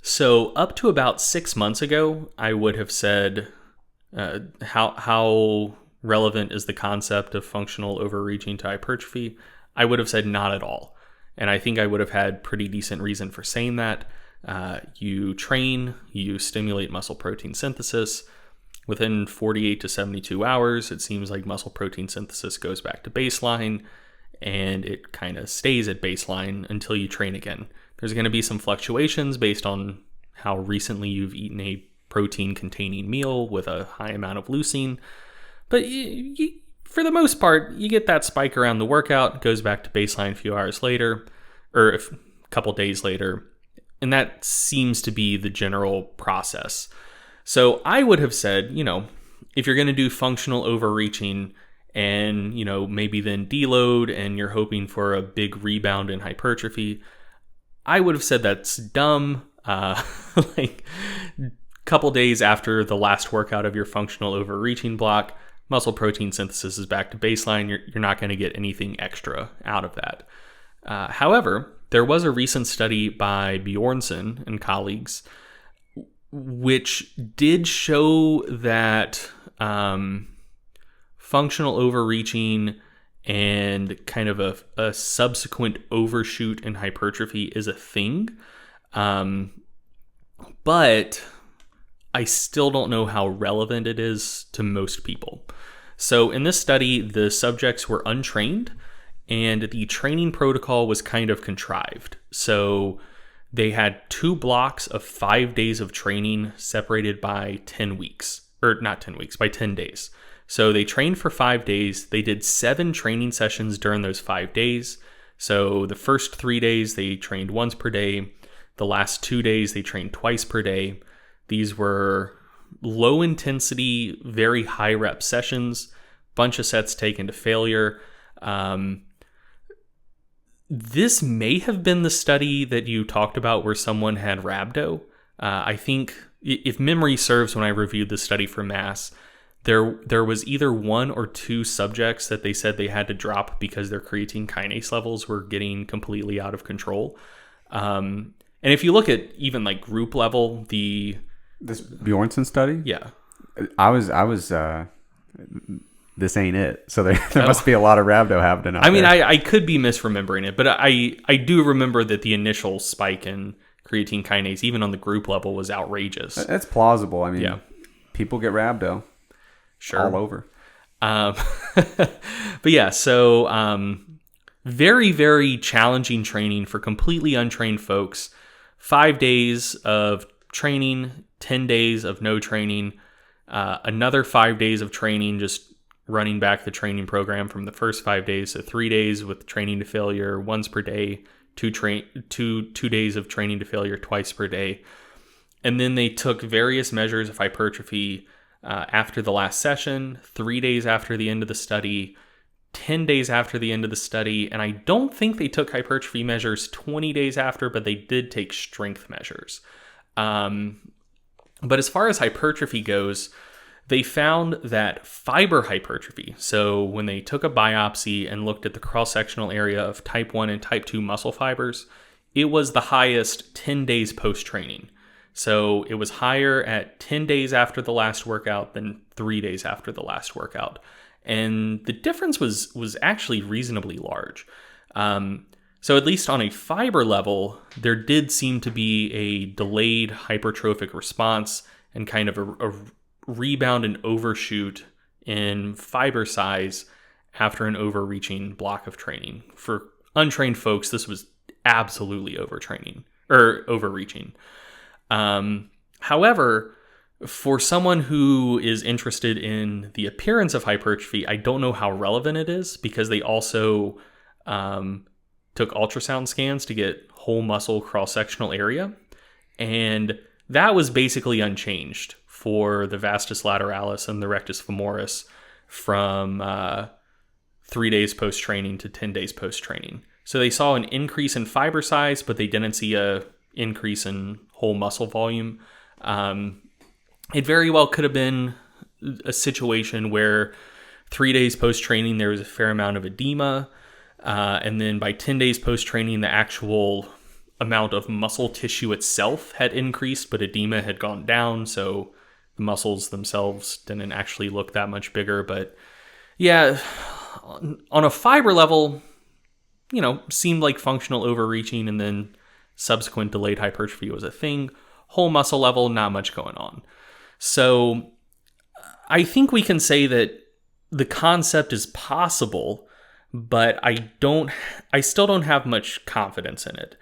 B: So up to about 6 months ago, I would have said, how relevant is the concept of functional overreaching to hypertrophy? I would have said not at all. And I think I would have had pretty decent reason for saying that. You train, you stimulate muscle protein synthesis. Within 48 to 72 hours, it seems like muscle protein synthesis goes back to baseline, and it kind of stays at baseline until you train again. There's going to be some fluctuations based on how recently you've eaten a protein-containing meal with a high amount of leucine. But for the most part, you get that spike around the workout, goes back to baseline a few hours later, or a couple days later, and that seems to be the general process. So I would have said, if you're going to do functional overreaching and, maybe then deload and you're hoping for a big rebound in hypertrophy, I would have said that's dumb. Like a couple days after the last workout of your functional overreaching block, muscle protein synthesis is back to baseline. You're not going to get anything extra out of that. However, there was a recent study by Bjornsson and colleagues which did show that functional overreaching and kind of a subsequent overshoot in hypertrophy is a thing. But I still don't know how relevant it is to most people. So in this study, the subjects were untrained and the training protocol was kind of contrived. So they had 2 blocks of 5 days of training separated by 10 weeks, or not 10 weeks, by 10 days. So they trained for 5 days. They did 7 training sessions during those 5 days. So the first 3 days, they trained once per day. The last 2 days, they trained twice per day. These were low intensity, very high rep sessions, bunch of sets taken to failure. This may have been the study that you talked about where someone had rhabdo. I think, if memory serves, when I reviewed the study for Mass, there was either 1 or 2 subjects that they said they had to drop because their creatine kinase levels were getting completely out of control. And if you look at even like group level,
A: this Bjornsson study,
B: yeah,
A: I was this ain't it. So there must be a lot of rhabdo happening out there.
B: I could be misremembering it, but I do remember that the initial spike in creatine kinase, even on the group level, was outrageous.
A: That's plausible. I mean,
B: yeah.
A: People get rhabdo.
B: Sure.
A: All over.
B: But yeah, so very, very challenging training for completely untrained folks. 5 days of training, 10 days of no training, another 5 days of training, just running back the training program from the first 5 days. So 3 days with training to failure once per day, 2 days of training to failure twice per day. And then they took various measures of hypertrophy after the last session, 3 days after the end of the study, 10 days after the end of the study. And I don't think they took hypertrophy measures 20 days after, but they did take strength measures. But as far as hypertrophy goes, they found that fiber hypertrophy, so when they took a biopsy and looked at the cross-sectional area of type 1 and type 2 muscle fibers, it was the highest 10 days post-training. So it was higher at 10 days after the last workout than 3 days after the last workout. And the difference was actually reasonably large. So at least on a fiber level, there did seem to be a delayed hypertrophic response and kind of a rebound and overshoot in fiber size after an overreaching block of training. For untrained folks, this was absolutely overreaching. However, for someone who is interested in the appearance of hypertrophy, I don't know how relevant it is, because they also took ultrasound scans to get whole muscle cross-sectional area, and that was basically unchanged for the vastus lateralis and the rectus femoris from 3 days post-training to 10 days post-training. So they saw an increase in fiber size, but they didn't see a increase in whole muscle volume. It very well could have been a situation where 3 days post-training there was a fair amount of edema, and then by 10 days post-training the actual amount of muscle tissue itself had increased, but edema had gone down, so the muscles themselves didn't actually look that much bigger. But yeah, on a fiber level, seemed like functional overreaching, and then subsequent delayed hypertrophy was a thing. Whole muscle level, not much going on. So I think we can say that the concept is possible, but I still don't have much confidence in it,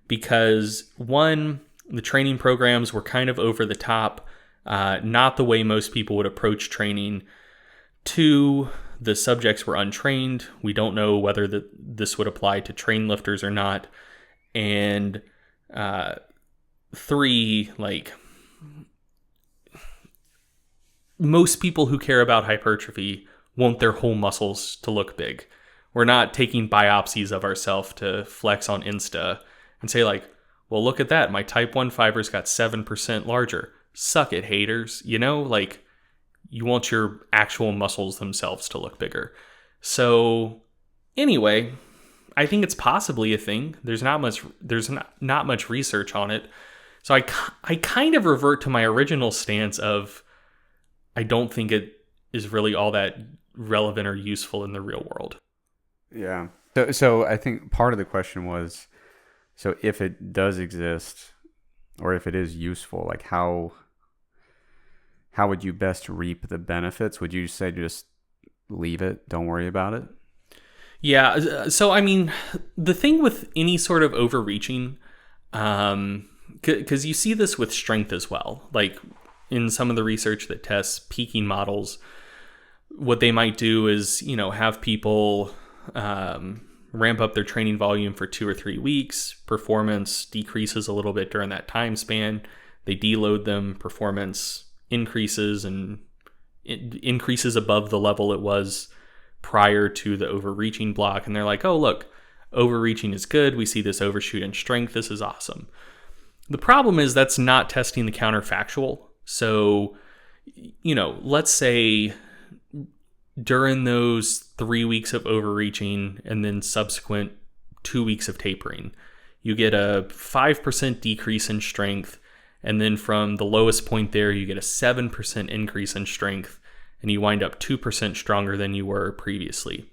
B: because one, the training programs were kind of over the top, not the way most people would approach training. Two, the subjects were untrained. We don't know whether this would apply to trained lifters or not. And three, most people who care about hypertrophy want their whole muscles to look big. We're not taking biopsies of ourselves to flex on Insta and say well, look at that. My type 1 fibers got 7% larger. Suck it, haters. You want your actual muscles themselves to look bigger. So anyway, I think it's possibly a thing. There's not much research on it. So I kind of revert to my original stance of I don't think it is really all that relevant or useful in the real world.
A: Yeah. So I think part of the question was, so if it does exist, or if it is useful, how would you best reap the benefits? Would you say just leave it, don't worry about it?
B: Yeah. So, the thing with any sort of overreaching, because you see this with strength as well. In some of the research that tests peaking models, what they might do is, have people ramp up their training volume for 2 or 3 weeks. Performance decreases a little bit during that time span. They deload them. Performance increases, and it increases above the level it was prior to the overreaching block. And they're like, oh, look, overreaching is good. We see this overshoot in strength. This is awesome. The problem is that's not testing the counterfactual. So, let's say during those 3 weeks of overreaching and then subsequent 2 weeks of tapering, you get a 5% decrease in strength. And then from the lowest point there, you get a 7% increase in strength, and you wind up 2% stronger than you were previously.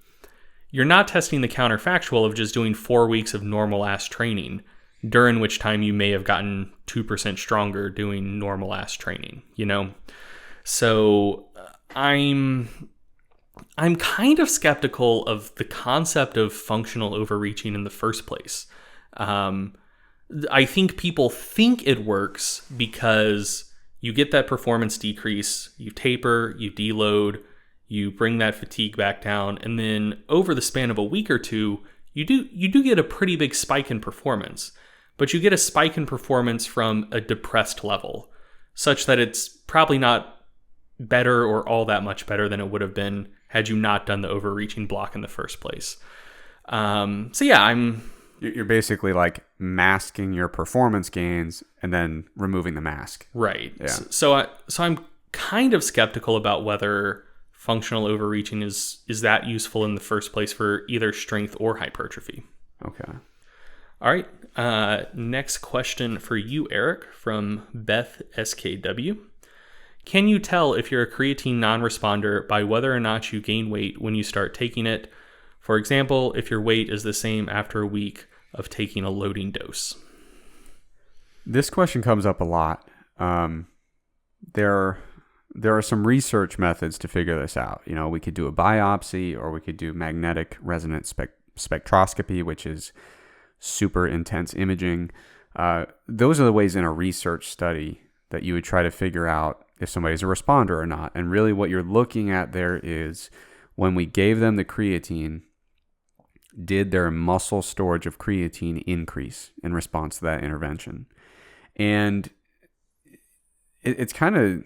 B: You're not testing the counterfactual of just doing 4 weeks of normal ass training, during which time you may have gotten 2% stronger doing normal ass training, So I'm kind of skeptical of the concept of functional overreaching in the first place. I think people think it works because you get that performance decrease, you taper, you deload, you bring that fatigue back down, and then over the span of a week or two, you do get a pretty big spike in performance. But you get a spike in performance from a depressed level, such that it's probably not better or all that much better than it would have been had you not done the overreaching block in the first place.
A: You're basically masking your performance gains and then removing the mask.
B: Right. Yeah. So I'm kind of skeptical about whether functional overreaching is that useful in the first place for either strength or hypertrophy.
A: Okay.
B: All right. Next question for you, Eric, from Beth SKW. Can you tell if you're a creatine non-responder by whether or not you gain weight when you start taking it? For example, if your weight is the same after a week of taking a loading dose.
A: This question comes up a lot. There are some research methods to figure this out. You know, we could do a biopsy, or we could do magnetic resonance spectroscopy, which is super intense imaging. Those are the ways in a research study that you would try to figure out if somebody's a responder or not. And really what you're looking at there is, when we gave them the creatine, did their muscle storage of creatine increase in response to that intervention? And it's kind of,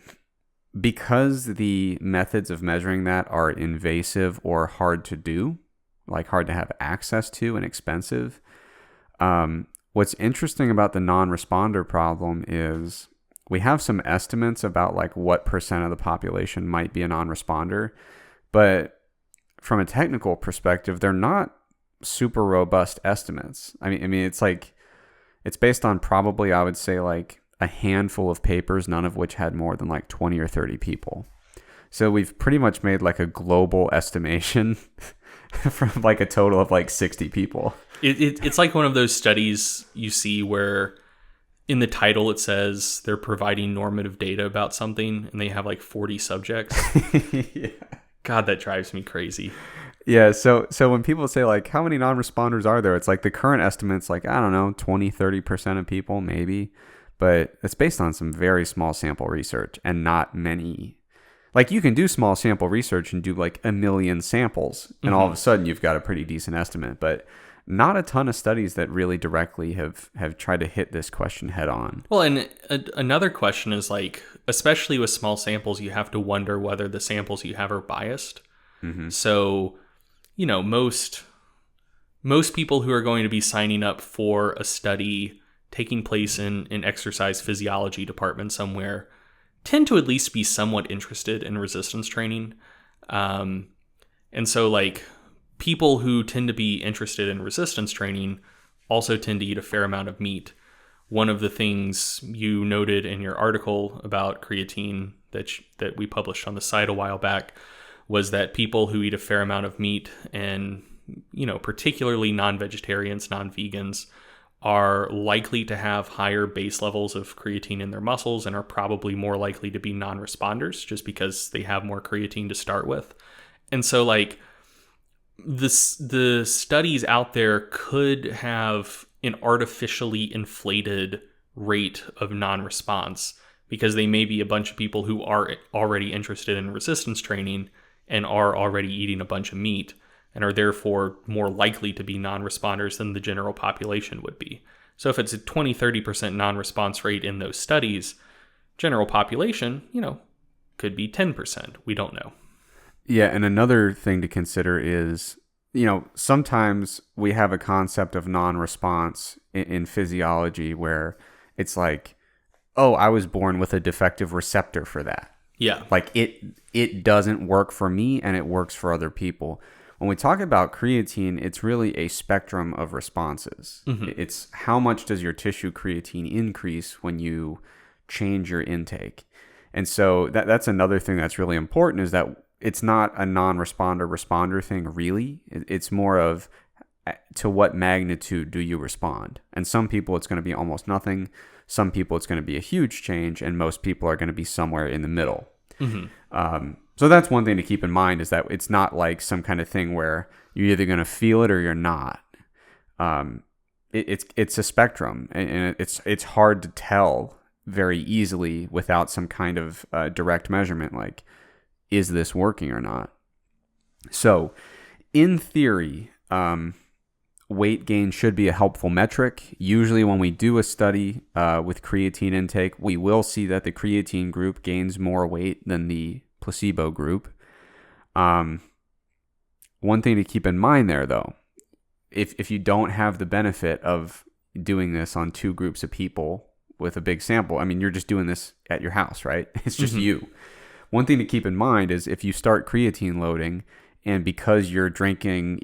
A: because the methods of measuring that are invasive or hard to do, like hard to have access to and expensive. What's interesting about the non-responder problem is we have some estimates about like what percent of the population might be a non-responder, but from a technical perspective, they're not super robust estimates. I mean, it's like, it's based on probably, I would say, like a handful of papers, none of which had more than like 20 or 30 people. So we've pretty much made like a global estimation from like a total of like 60 people.
B: It's like one of those studies you see where in the title it says they're providing normative data about something, and they have like 40 subjects.
A: Yeah.
B: God, that drives me crazy.
A: Yeah, so when people say like, how many non-responders are there? It's like the current estimate's like, I don't know, 20, 30% of people maybe. But it's based on some very small sample research and not many. Like, you can do small sample research and do like 1 million samples, and all of a sudden you've got a pretty decent estimate. But not a ton of studies that really directly have tried to hit this question head on.
B: Well, and another question is like, especially with small samples, you have to wonder whether the samples you have are biased. Mm-hmm. So, you know, most people who are going to be signing up for a study taking place in an exercise physiology department somewhere tend to at least be somewhat interested in resistance training. And so like people who tend to be interested in resistance training also tend to eat a fair amount of meat. One of the things you noted in your article about creatine that we published on the site a while back was that people who eat a fair amount of meat, and, you know, particularly non-vegetarians, non-vegans, are likely to have higher base levels of creatine in their muscles and are probably more likely to be non-responders just because they have more creatine to start with. And so like the studies out there could have an artificially inflated rate of non-response because they may be a bunch of people who are already interested in resistance training and are already eating a bunch of meat, and are therefore more likely to be non-responders than the general population would be. So if it's a 20-30% non-response rate in those studies, general population, you know, could be 10%. We don't know.
A: Yeah, and another thing to consider is, you know, sometimes we have a concept of non-response in physiology where it's like, oh, I was born with a defective receptor for that.
B: Yeah.
A: Like it doesn't work for me and it works for other people. When we talk about creatine, it's really a spectrum of responses. Mm-hmm. It's how much does your tissue creatine increase when you change your intake. And so that's another thing that's really important, is that it's not a non-responder-responder thing, really. It's more of to what magnitude do you respond. And some people it's going to be almost nothing. Some people it's going to be a huge change. And most people are going to be somewhere in the middle. Mm-hmm. So that's one thing to keep in mind, is that it's not like some kind of thing where you're either going to feel it or you're not. It's a spectrum, and it's hard to tell very easily without some kind of direct measurement, like, is this working or not? So in theory, weight gain should be a helpful metric. Usually when we do a study with creatine intake, we will see that the creatine group gains more weight than the placebo group. One thing to keep in mind there, though, if you don't have the benefit of doing this on two groups of people with a big sample, I mean, you're just doing this at your house, right? It's just you. one thing to keep in mind is if you start creatine loading and because you're drinking,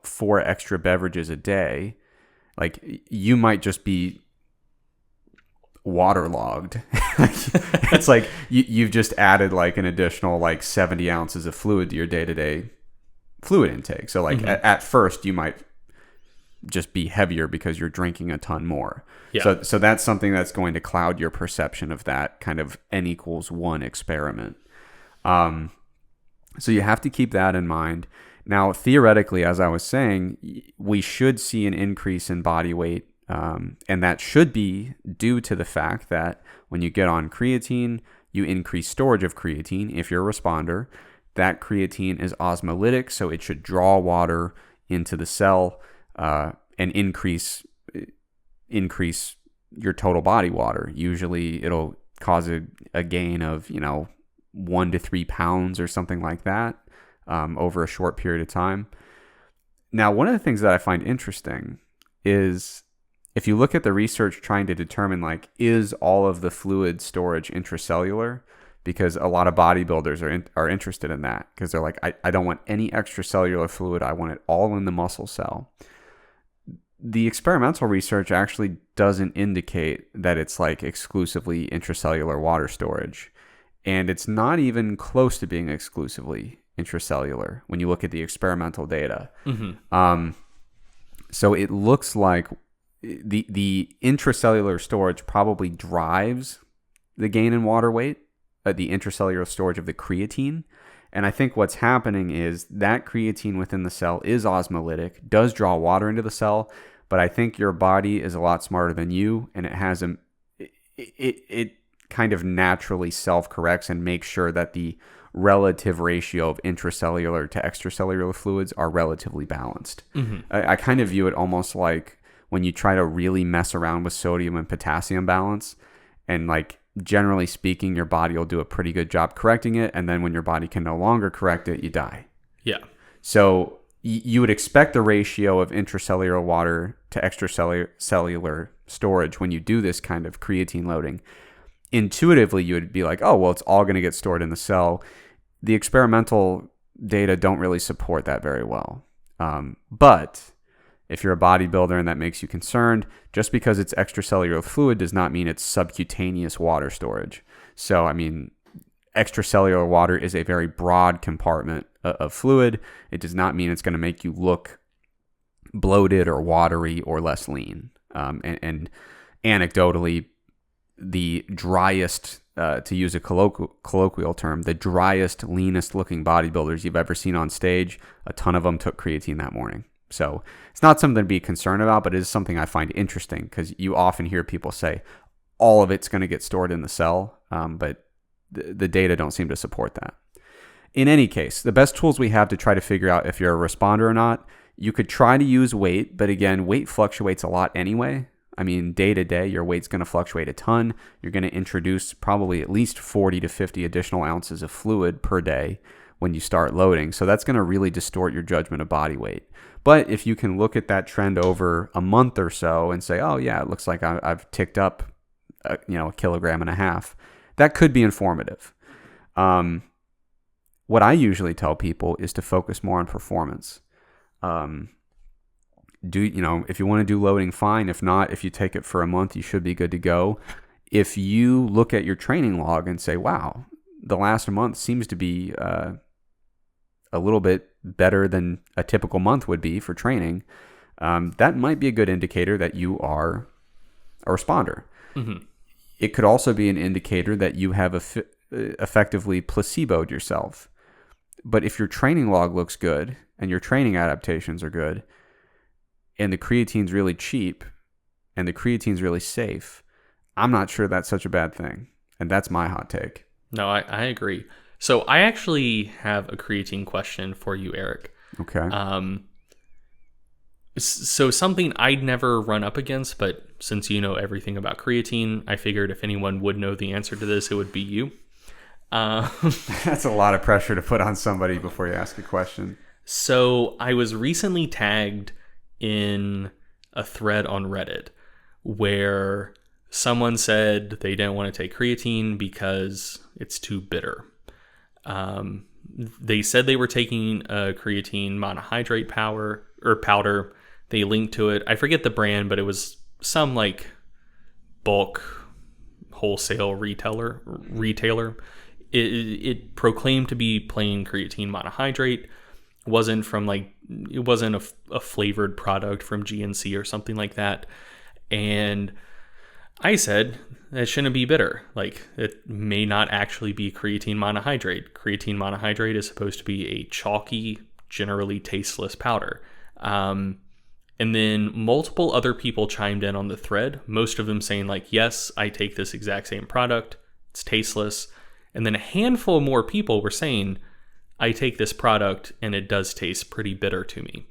A: 4 extra beverages a day, like you might just be waterlogged. It's like you've just added like an additional like 70 ounces of fluid to your day-to-day fluid intake. So like at first you might just be heavier because you're drinking a ton more.
B: Yeah.
A: So that's something that's going to cloud your perception of that kind of N=1 experiment. So you have to keep that in mind. Now, theoretically, as I was saying, we should see an increase in body weight. And that should be due to the fact that when you get on creatine, you increase storage of creatine if you're a responder. That creatine is osmolytic, so it should draw water into the cell and increase your total body water. Usually it'll cause a gain of 1 to 3 pounds or something like that over a short period of time. Now, one of the things that I find interesting is if you look at the research trying to determine like, is all of the fluid storage intracellular? Because a lot of bodybuilders are interested in that because they're like, I don't want any extracellular fluid. I want it all in the muscle cell. The experimental research actually doesn't indicate that it's like exclusively intracellular water storage. And it's not even close to being exclusively intracellular when you look at the experimental data. So it looks like the intracellular storage probably drives the gain in water weight, the intracellular storage of the creatine. And I think what's happening is that creatine within the cell is osmolytic, does draw water into the cell, but I think your body is a lot smarter than you, and it has it kind of naturally self-corrects and makes sure that the relative ratio of intracellular to extracellular fluids are relatively balanced. I kind of view it almost like when you try to really mess around with sodium and potassium balance, and like generally speaking, your body will do a pretty good job correcting it. And then when your body can no longer correct it, you die.
B: Yeah.
A: So you would expect the ratio of intracellular water to extracellular storage when you do this kind of creatine loading. Intuitively, you would be like, oh, well, it's all going to get stored in the cell. The experimental data don't really support that very well. But if you're a bodybuilder and that makes you concerned, just because it's extracellular fluid does not mean it's subcutaneous water storage. So, I mean, extracellular water is a very broad compartment of fluid. It does not mean it's going to make you look bloated or watery or less lean. And anecdotally, the driest, to use a colloquial term, the driest, leanest looking bodybuilders you've ever seen on stage, a ton of them took creatine that morning. So it's not something to be concerned about, but it is something I find interesting because you often hear people say all of it's going to get stored in the cell, but the data don't seem to support that. In any case, the best tools we have to try to figure out if you're a responder or not, you could try to use weight, but again, weight fluctuates a lot anyway. I mean, day to day, your weight's going to fluctuate a ton. You're going to introduce probably at least 40 to 50 additional ounces of fluid per day when you start loading. So that's going to really distort your judgment of body weight. But if you can look at that trend over a month or so and say, oh yeah, it looks like I've ticked up, a kilogram and a half, that could be informative. What I usually tell people is to focus more on performance. If you want to do loading, fine. If not, if you take it for a month, you should be good to go. If you look at your training log and say, wow, the last month seems to be a little bit better than a typical month would be for training, that might be a good indicator that you are a responder. It could also be an indicator that you have effectively placeboed yourself. But if your training log looks good and your training adaptations are good, and the creatine's really cheap, and the creatine's really safe, I'm not sure that's such a bad thing. And that's my hot take.
B: No, I agree. So I actually have a creatine question for you, Eric.
A: Okay.
B: So something I'd never run up against, but since you know everything about creatine, I figured if anyone would know the answer to this, it would be you.
A: That's a lot of pressure to put on somebody before you ask a question.
B: So I was recently tagged in a thread on Reddit where someone said they didn't want to take creatine because it's too bitter. They said they were taking a creatine monohydrate powder. They linked to it. I forget the brand, but it was some like bulk wholesale retailer. It proclaimed to be plain creatine monohydrate. It wasn't a flavored product from GNC or something like that. And I said that shouldn't be bitter. Like, it may not actually be creatine monohydrate. Creatine monohydrate is supposed to be a chalky, generally tasteless powder. And then multiple other people chimed in on the thread, most of them saying like, yes, I take this exact same product. It's tasteless. And then a handful more people were saying, I take this product and it does taste pretty bitter to me.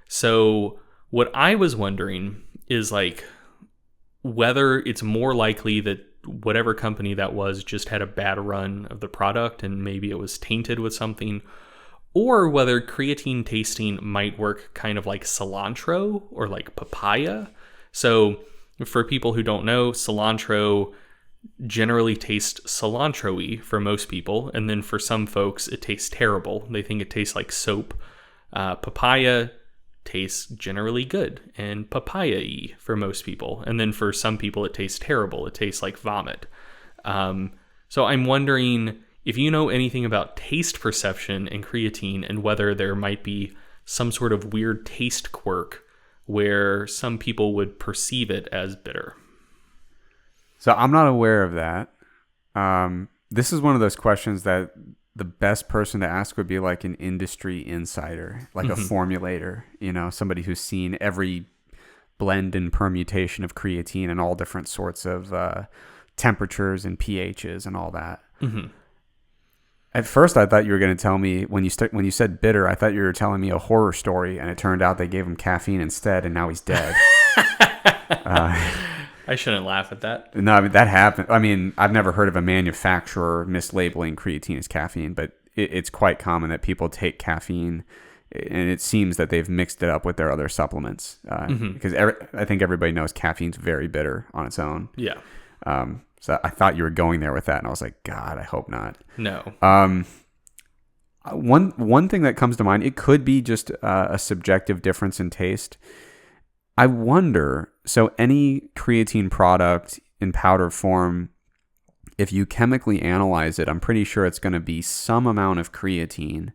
B: So what I was wondering is like whether it's more likely that whatever company that was just had a bad run of the product and maybe it was tainted with something, or whether creatine tasting might work kind of like cilantro or like papaya. So for people who don't know, cilantro generally tastes cilantro-y for most people. And then for some folks, it tastes terrible. They think it tastes like soap. Papaya tastes generally good and papaya-y for most people. And then for some people, it tastes terrible. It tastes like vomit. So I'm wondering if you know anything about taste perception and creatine and whether there might be some sort of weird taste quirk where some people would perceive it as bitter.
A: So I'm not aware of that. This is one of those questions that the best person to ask would be like an industry insider, like a formulator, somebody who's seen every blend and permutation of creatine and all different sorts of temperatures and pHs and all that. Mm-hmm. At first, I thought you were going to tell me when you said bitter, I thought you were telling me a horror story, and it turned out they gave him caffeine instead, and now he's dead.
B: I shouldn't laugh at that.
A: No, I mean, that happened. I mean, I've never heard of a manufacturer mislabeling creatine as caffeine, but it's quite common that people take caffeine, and it seems that they've mixed it up with their other supplements. Because I think everybody knows caffeine's very bitter on its own.
B: Yeah.
A: So I thought you were going there with that, and I was like, God, I hope not.
B: No.
A: One thing that comes to mind, it could be just a subjective difference in taste. I wonder, so any creatine product in powder form, if you chemically analyze it, I'm pretty sure it's going to be some amount of creatine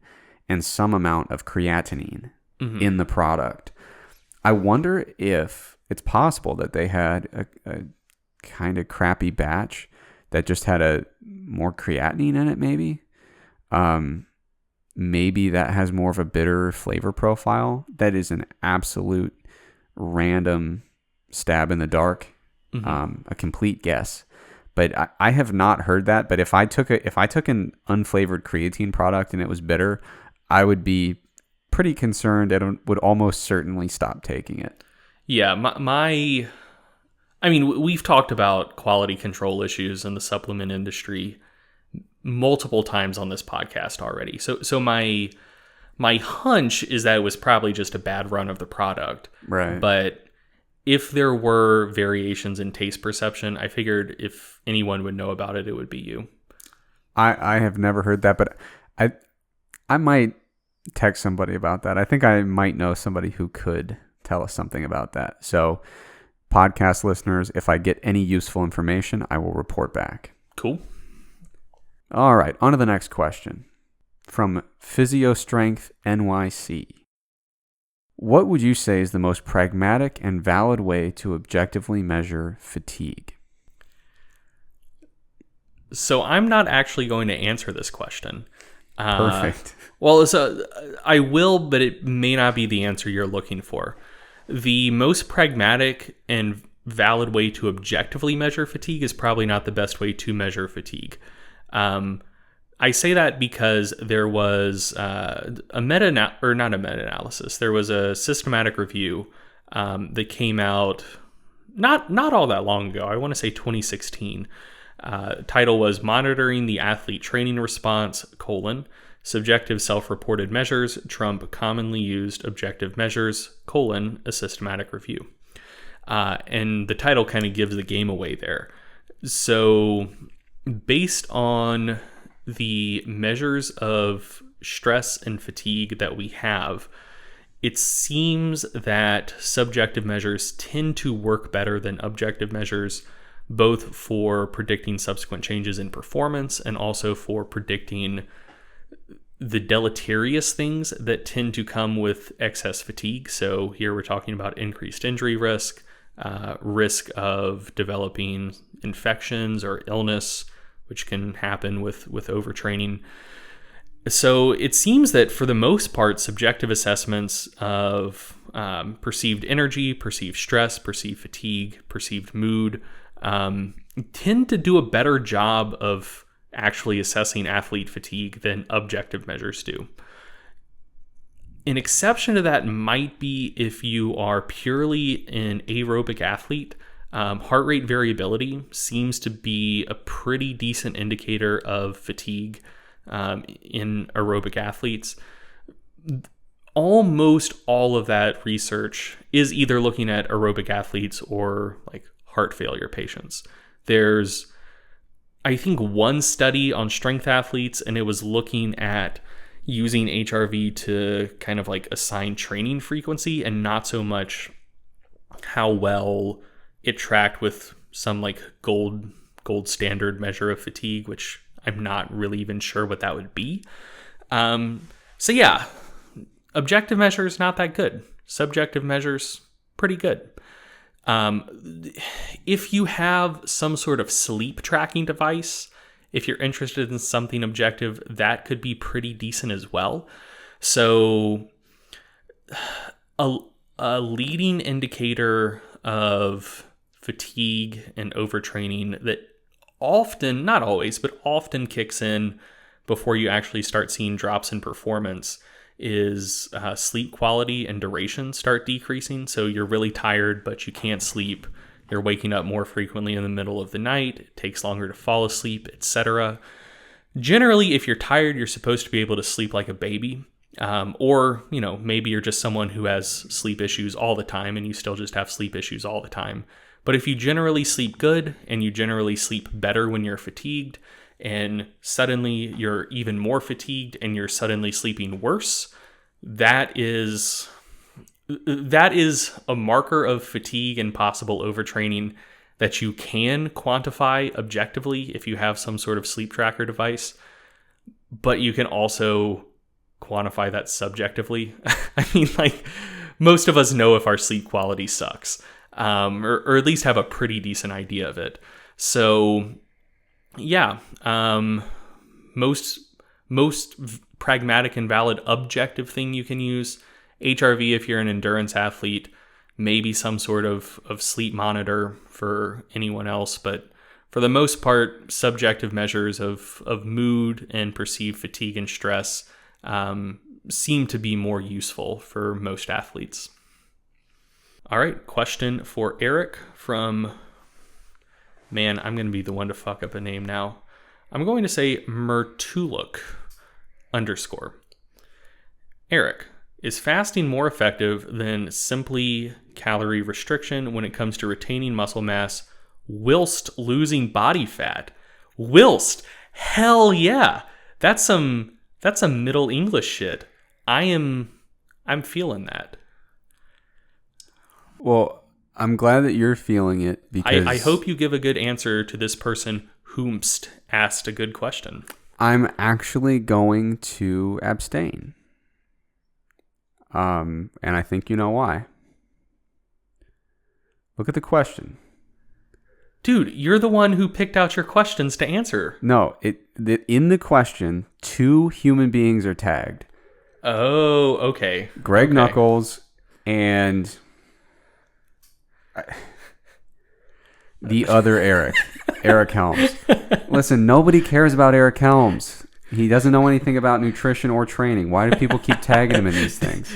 A: and some amount of creatinine in the product. I wonder if it's possible that they had a kind of crappy batch that just had a more creatinine in it, maybe. Maybe that has more of a bitter flavor profile. That is an absolute random stab in the dark, a complete guess. But I have not heard that. But if I took an unflavored creatine product and it was bitter, I would be pretty concerned and would almost certainly stop taking it.
B: Yeah, I mean, we've talked about quality control issues in the supplement industry multiple times on this podcast already. So my hunch is that it was probably just a bad run of the product.
A: Right.
B: But if there were variations in taste perception, I figured if anyone would know about it, it would be you.
A: I have never heard that, but I might text somebody about that. I think I might know somebody who could tell us something about that. So podcast listeners, if I get any useful information, I will report back.
B: Cool.
A: All right, on to the next question. From PhysioStrength NYC. What would you say is the most pragmatic and valid way to objectively measure fatigue?
B: So I'm not actually going to answer this question.
A: Perfect.
B: Well, so I will, but it may not be the answer you're looking for. The most pragmatic and valid way to objectively measure fatigue is probably not the best way to measure fatigue. I say that because there was not a meta-analysis. There was a systematic review that came out not all that long ago. I want to say 2016. Title was Monitoring the Athlete Training Response, subjective self-reported measures trump commonly used objective measures, a systematic review. And the title kind of gives the game away there. So based on the measures of stress and fatigue that we have, it seems that subjective measures tend to work better than objective measures, both for predicting subsequent changes in performance and also for predicting the deleterious things that tend to come with excess fatigue. So here we're talking about increased injury risk, risk of developing infections or illness, which can happen with overtraining. So it seems that for the most part, subjective assessments of perceived energy, perceived stress, perceived fatigue, perceived mood tend to do a better job of actually assessing athlete fatigue than objective measures do. An exception to that might be if you are purely an aerobic athlete. Heart rate variability seems to be a pretty decent indicator of fatigue in aerobic athletes. Almost all of that research is either looking at aerobic athletes or like heart failure patients. There's, I think, one study on strength athletes, and it was looking at using HRV to kind of like assign training frequency and not so much how well it tracked with some like gold standard measure of fatigue, which I'm not really even sure what that would be. So yeah, objective measures, not that good. Subjective measures, pretty good. If you have some sort of sleep tracking device, if you're interested in something objective, that could be pretty decent as well. So a leading indicator of fatigue and overtraining that often, not always, but often kicks in before you actually start seeing drops in performance is sleep quality and duration start decreasing. So you're really tired, but you can't sleep. You're waking up more frequently in the middle of the night. It takes longer to fall asleep, etc. Generally, if you're tired, you're supposed to be able to sleep like a baby. Or, maybe you're just someone who has sleep issues all the time and you still just have sleep issues all the time. But if you generally sleep good and you generally sleep better when you're fatigued, and suddenly you're even more fatigued and you're suddenly sleeping worse, that is a marker of fatigue and possible overtraining that you can quantify objectively if you have some sort of sleep tracker device, but you can also quantify that subjectively. I mean, like, most of us know if our sleep quality sucks, or at least have a pretty decent idea of it. So yeah, most pragmatic and valid objective thing you can use, HRV if you're an endurance athlete, maybe some sort of sleep monitor for anyone else, but for the most part, subjective measures of mood and perceived fatigue and stress seem to be more useful for most athletes. All right, question for Eric from... Man, I'm going to be the one to fuck up a name now. I'm going to say Mertuluk _ Eric, is fasting more effective than simply calorie restriction when it comes to retaining muscle mass whilst losing body fat? Whilst? Hell yeah. That's some Middle English shit. I'm feeling that.
A: Well, I'm glad that you're feeling it because
B: I hope you give a good answer to this person whomst asked a good question.
A: I'm actually going to abstain. And I think you know why. Look at the question.
B: Dude, you're the one who picked out your questions to answer.
A: No, in the question, 2 human beings are tagged.
B: Oh, okay.
A: Greg Knuckles and the other Eric Helms. Listen, nobody cares about Eric Helms. He doesn't know anything about nutrition or training. Why do people keep tagging him in these things?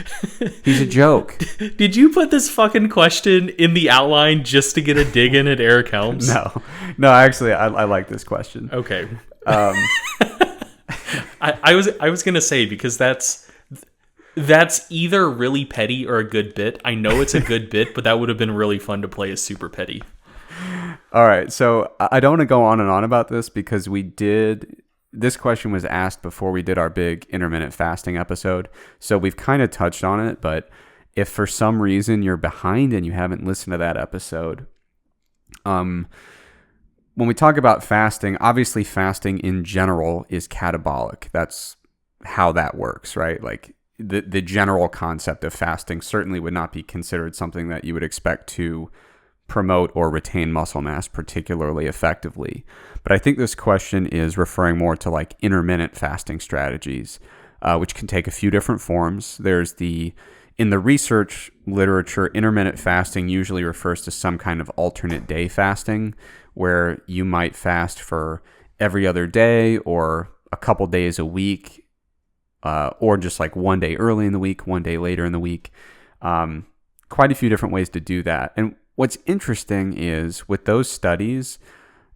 A: He's a joke.
B: Did you put this fucking question in the outline just to get a dig in at Eric Helms?
A: No, actually, I like this question.
B: Okay. I was gonna say, because that's either really petty or a good bit. I know it's a good bit, but that would have been really fun to play as super petty.
A: All right, so I don't want to go on and on about this because we did this question was asked before we did our big intermittent fasting episode, so we've kind of touched on it, but if for some reason you're behind and you haven't listened to that episode, when we talk about fasting, obviously fasting in general is catabolic. That's how that works, right? Like the general concept of fasting certainly would not be considered something that you would expect to promote or retain muscle mass particularly effectively. But I think this question is referring more to like intermittent fasting strategies, which can take a few different forms. In the research literature, intermittent fasting usually refers to some kind of alternate day fasting, where you might fast for every other day or a couple days a week, or just like one day early in the week, one day later in the week. Quite a few different ways to do that. And what's interesting is with those studies,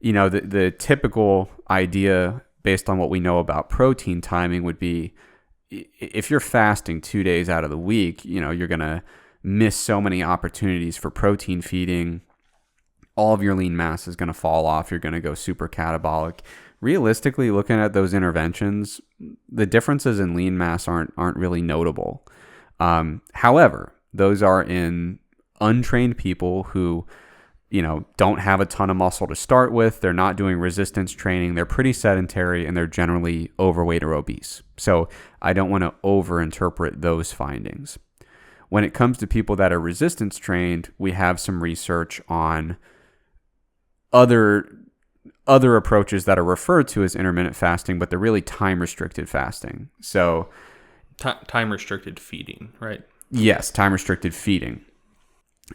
A: the typical idea based on what we know about protein timing would be, if you're fasting 2 days out of the week, you're going to miss so many opportunities for protein feeding. All of your lean mass is going to fall off. You're going to go super catabolic. Realistically, looking at those interventions, the differences in lean mass aren't really notable. However, those are in untrained people who, don't have a ton of muscle to start with. They're not doing resistance training. They're pretty sedentary and they're generally overweight or obese. So I don't want to overinterpret those findings. When it comes to people that are resistance trained, we have some research on other approaches that are referred to as intermittent fasting, but they're really time-restricted fasting. So
B: time-restricted feeding, right?
A: Yes, time-restricted feeding.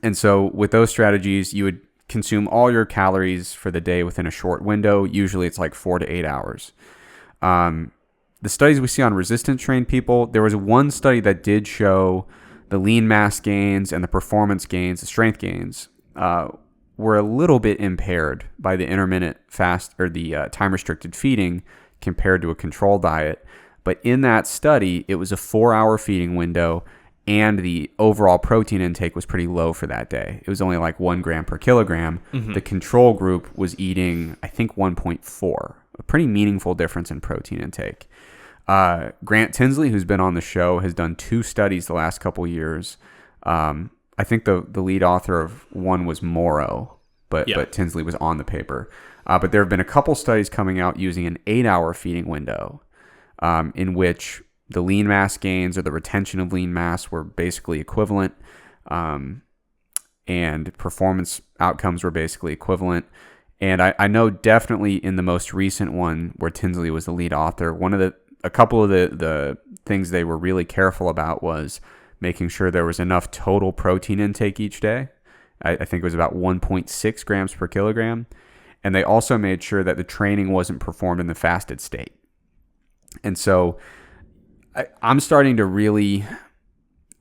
A: And so with those strategies, you would consume all your calories for the day within a short window. Usually it's like 4 to 8 hours. The studies we see on resistance trained people, there was one study that did show the lean mass gains and the performance gains, the strength gains, were a little bit impaired by the intermittent fast or the time-restricted feeding compared to a control diet. But in that study, it was a 4-hour feeding window, and the overall protein intake was pretty low for that day. It was only like 1 gram per kilogram. Mm-hmm. The control group was eating, I think, 1.4, a pretty meaningful difference in protein intake. Grant Tinsley, who's been on the show, has done 2 studies the last couple years. I think the lead author of one was Morrow, but Tinsley was on the paper. But there have been a couple studies coming out using an 8-hour feeding window, in which the lean mass gains or the retention of lean mass were basically equivalent, and performance outcomes were basically equivalent. And I know definitely in the most recent one where Tinsley was the lead author, a couple of the things they were really careful about was making sure there was enough total protein intake each day. I think it was about 1.6 grams per kilogram. And they also made sure that the training wasn't performed in the fasted state. And so I'm starting to really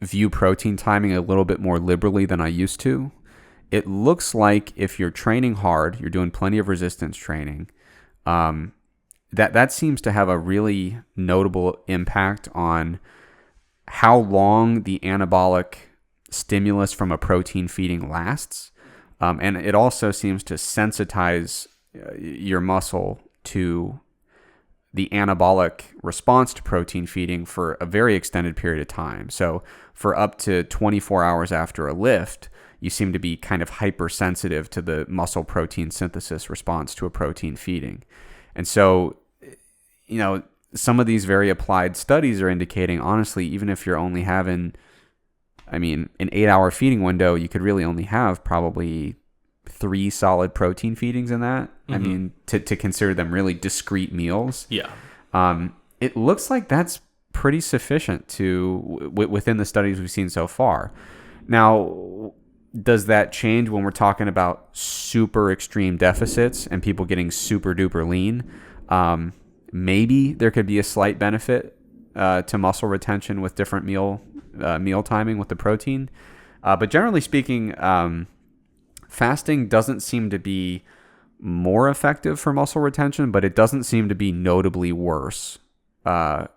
A: view protein timing a little bit more liberally than I used to. It looks like if you're training hard, you're doing plenty of resistance training, that seems to have a really notable impact on how long the anabolic stimulus from a protein feeding lasts. And it also seems to sensitize your muscle to the anabolic response to protein feeding for a very extended period of time. So for up to 24 hours after a lift, you seem to be kind of hypersensitive to the muscle protein synthesis response to a protein feeding. And so, some of these very applied studies are indicating, honestly, even if you're only having, an 8-hour feeding window, you could really only have probably 3 solid protein feedings in that. Mm-hmm. To consider them really discrete meals.
B: Yeah.
A: It looks like that's pretty sufficient within the studies we've seen so far. Now, does that change when we're talking about super extreme deficits and people getting super duper lean? Maybe there could be a slight benefit to muscle retention with different meal timing with the protein. But generally speaking, fasting doesn't seem to be more effective for muscle retention, but it doesn't seem to be notably worse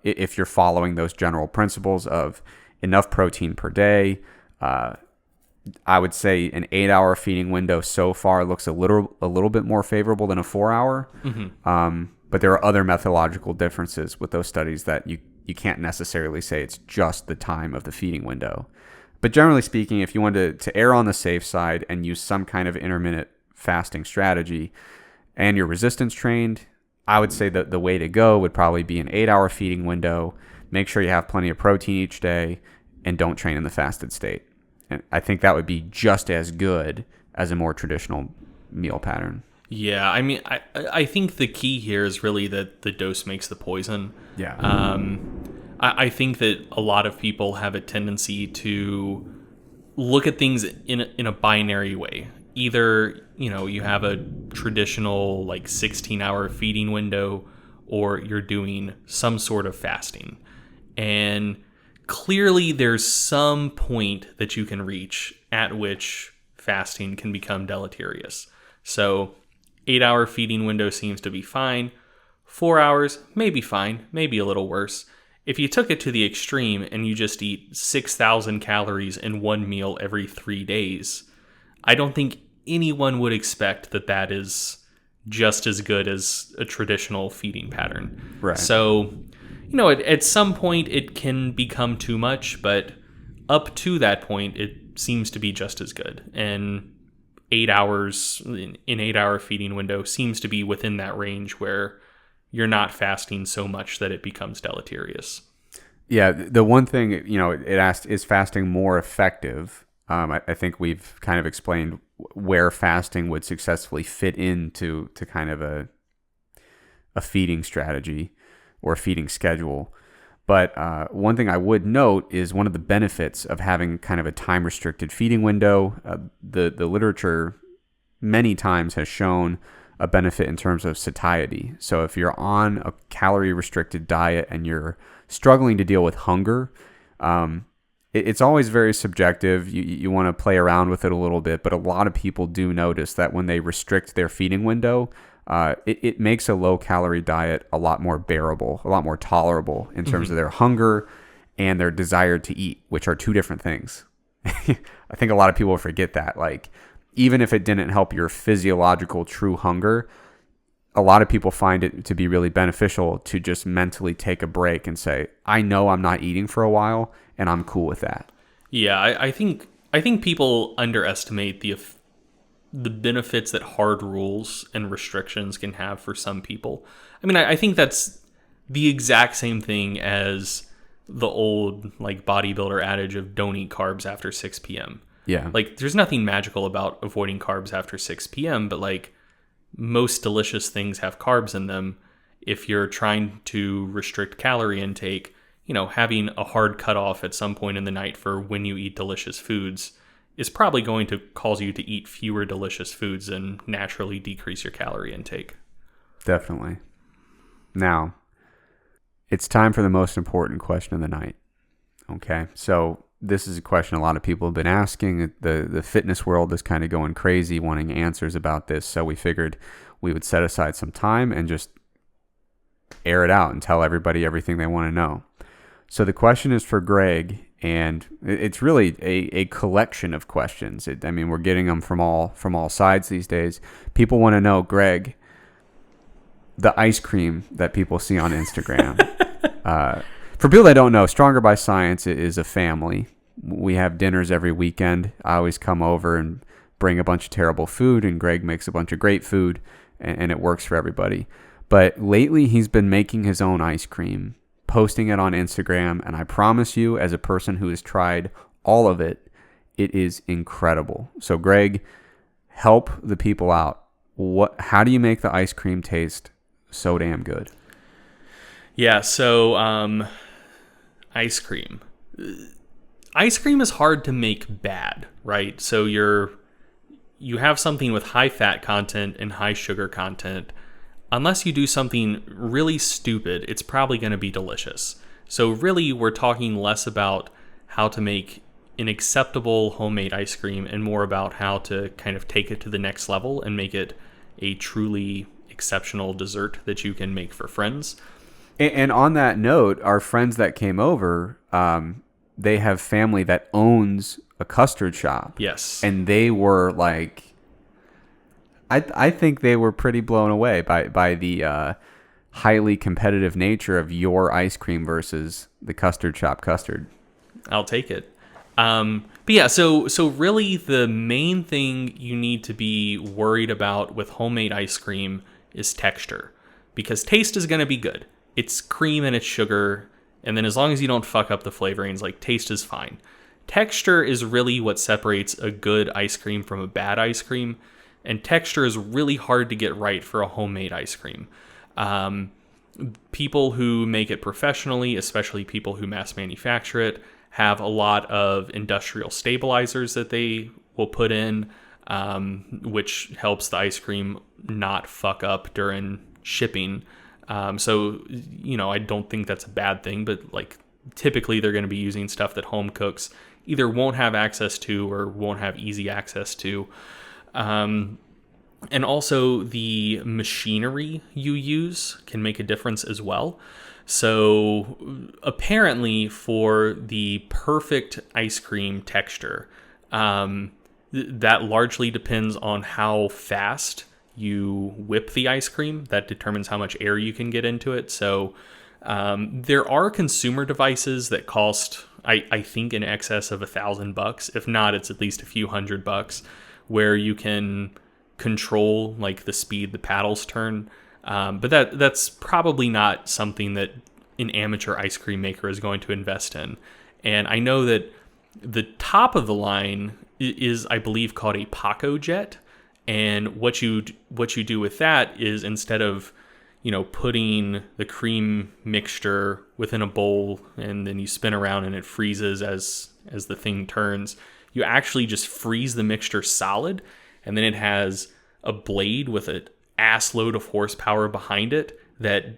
A: if you're following those general principles of enough protein per day. I would say an 8-hour feeding window so far looks a little bit more favorable than a 4-hour. Mm-hmm. But there are other methodological differences with those studies that you can't necessarily say it's just the time of the feeding window. But generally speaking, if you wanted to err on the safe side and use some kind of intermittent fasting strategy and you're resistance trained, I would say that the way to go would probably be an 8-hour feeding window. Make sure you have plenty of protein each day and don't train in the fasted state. And I think that would be just as good as a more traditional meal pattern.
B: Yeah, I mean, I think the key here is really that the dose makes the poison.
A: Yeah.
B: I think that a lot of people have a tendency to look at things in a binary way. Either, you have a traditional 16-hour feeding window, or you're doing some sort of fasting. And clearly there's some point that you can reach at which fasting can become deleterious. So 8-hour feeding window seems to be fine. 4 hours, maybe fine, maybe a little worse. If you took it to the extreme and you just eat 6,000 calories in one meal every 3 days, I don't think anyone would expect that is just as good as a traditional feeding pattern.
A: Right.
B: So, at some point it can become too much, but up to that point, it seems to be just as good. And 8 hours, an 8-hour feeding window seems to be within that range where you're not fasting so much that it becomes deleterious.
A: Yeah, the one thing, it asked, is fasting more effective? I think we've kind of explained where fasting would successfully fit into kind of a feeding strategy or a feeding schedule. But one thing I would note is one of the benefits of having kind of a time-restricted feeding window. The literature many times has shown a benefit in terms of satiety. So if you're on a calorie-restricted diet and you're struggling to deal with hunger, it's always very subjective. You want to play around with it a little bit, but a lot of people do notice that when they restrict their feeding window, it makes a low-calorie diet a lot more bearable, a lot more tolerable in terms of their hunger and their desire to eat, which are two different things. I think a lot of people forget that. Even if it didn't help your physiological true hunger, a lot of people find it to be really beneficial to just mentally take a break and say, I know I'm not eating for a while, and I'm cool with that.
B: Yeah, I think people underestimate the benefits that hard rules and restrictions can have for some people. I mean, I think that's the exact same thing as the old bodybuilder adage of don't eat carbs after 6 p.m.
A: Yeah.
B: There's nothing magical about avoiding carbs after 6 p.m., but most delicious things have carbs in them. If you're trying to restrict calorie intake, having a hard cutoff at some point in the night for when you eat delicious foods is probably going to cause you to eat fewer delicious foods and naturally decrease your calorie intake. Definitely.
A: Now, it's time for the most important question of the night. Okay, so this is a question a lot of people have been asking. The fitness world is kind of going crazy wanting answers about this, so we figured we would set aside some time and just air it out and tell everybody everything they want to know. So the question is for Greg, and it's really a collection of questions. We're getting them from all sides these days. People want to know, Greg, the ice cream that people see on Instagram. For people that don't know, Stronger by Science is a family. We have dinners every weekend. I always come over and bring a bunch of terrible food, and Greg makes a bunch of great food, and it works for everybody. But lately, he's been making his own ice cream, posting it on Instagram, and I promise you, as a person who has tried all of it, it is incredible. So, Greg, help the people out. How do you make the ice cream taste so damn good?
B: Yeah, so ice cream. Ice cream is hard to make bad, right? So you have something with high fat content and high sugar content. Unless you do something really stupid, it's probably going to be delicious. So really, we're talking less about how to make an acceptable homemade ice cream and more about how to kind of take it to the next level and make it a truly exceptional dessert that you can make for friends.
A: And on that note, our friends that came over, they have family that owns a custard shop.
B: Yes.
A: And they were I think they were pretty blown away by the highly competitive nature of your ice cream versus the custard shop custard.
B: I'll take it. But yeah, so really the main thing you need to be worried about with homemade ice cream is texture, because taste is going to be good. It's cream and it's sugar, and then as long as you don't fuck up the flavorings, like, taste is fine. Texture is really what separates a good ice cream from a bad ice cream, and texture is really hard to get right for a homemade ice cream. People who make it professionally, especially people who mass manufacture it, have a lot of industrial stabilizers that they will put in, which helps the ice cream not fuck up during shipping. So, I don't think that's a bad thing, but like, typically they're going to be using stuff that home cooks either won't have access to or won't have easy access to. And also the machinery you use can make a difference as well. So apparently for the perfect ice cream texture, that largely depends on how fast you whip the ice cream. That determines how much air you can get into it. So there are consumer devices that cost, I think, in excess of $1,000. If not, it's at least a few $100, where you can control like the speed the paddles turn. But that's probably not something that an amateur ice cream maker is going to invest in. And I know that the top of the line is, I believe, called a Paco Jet. And what you do with that is, instead of putting the cream mixture within a bowl and then you spin around and it freezes as the thing turns, you actually just freeze the mixture solid, and then it has a blade with an ass load of horsepower behind it that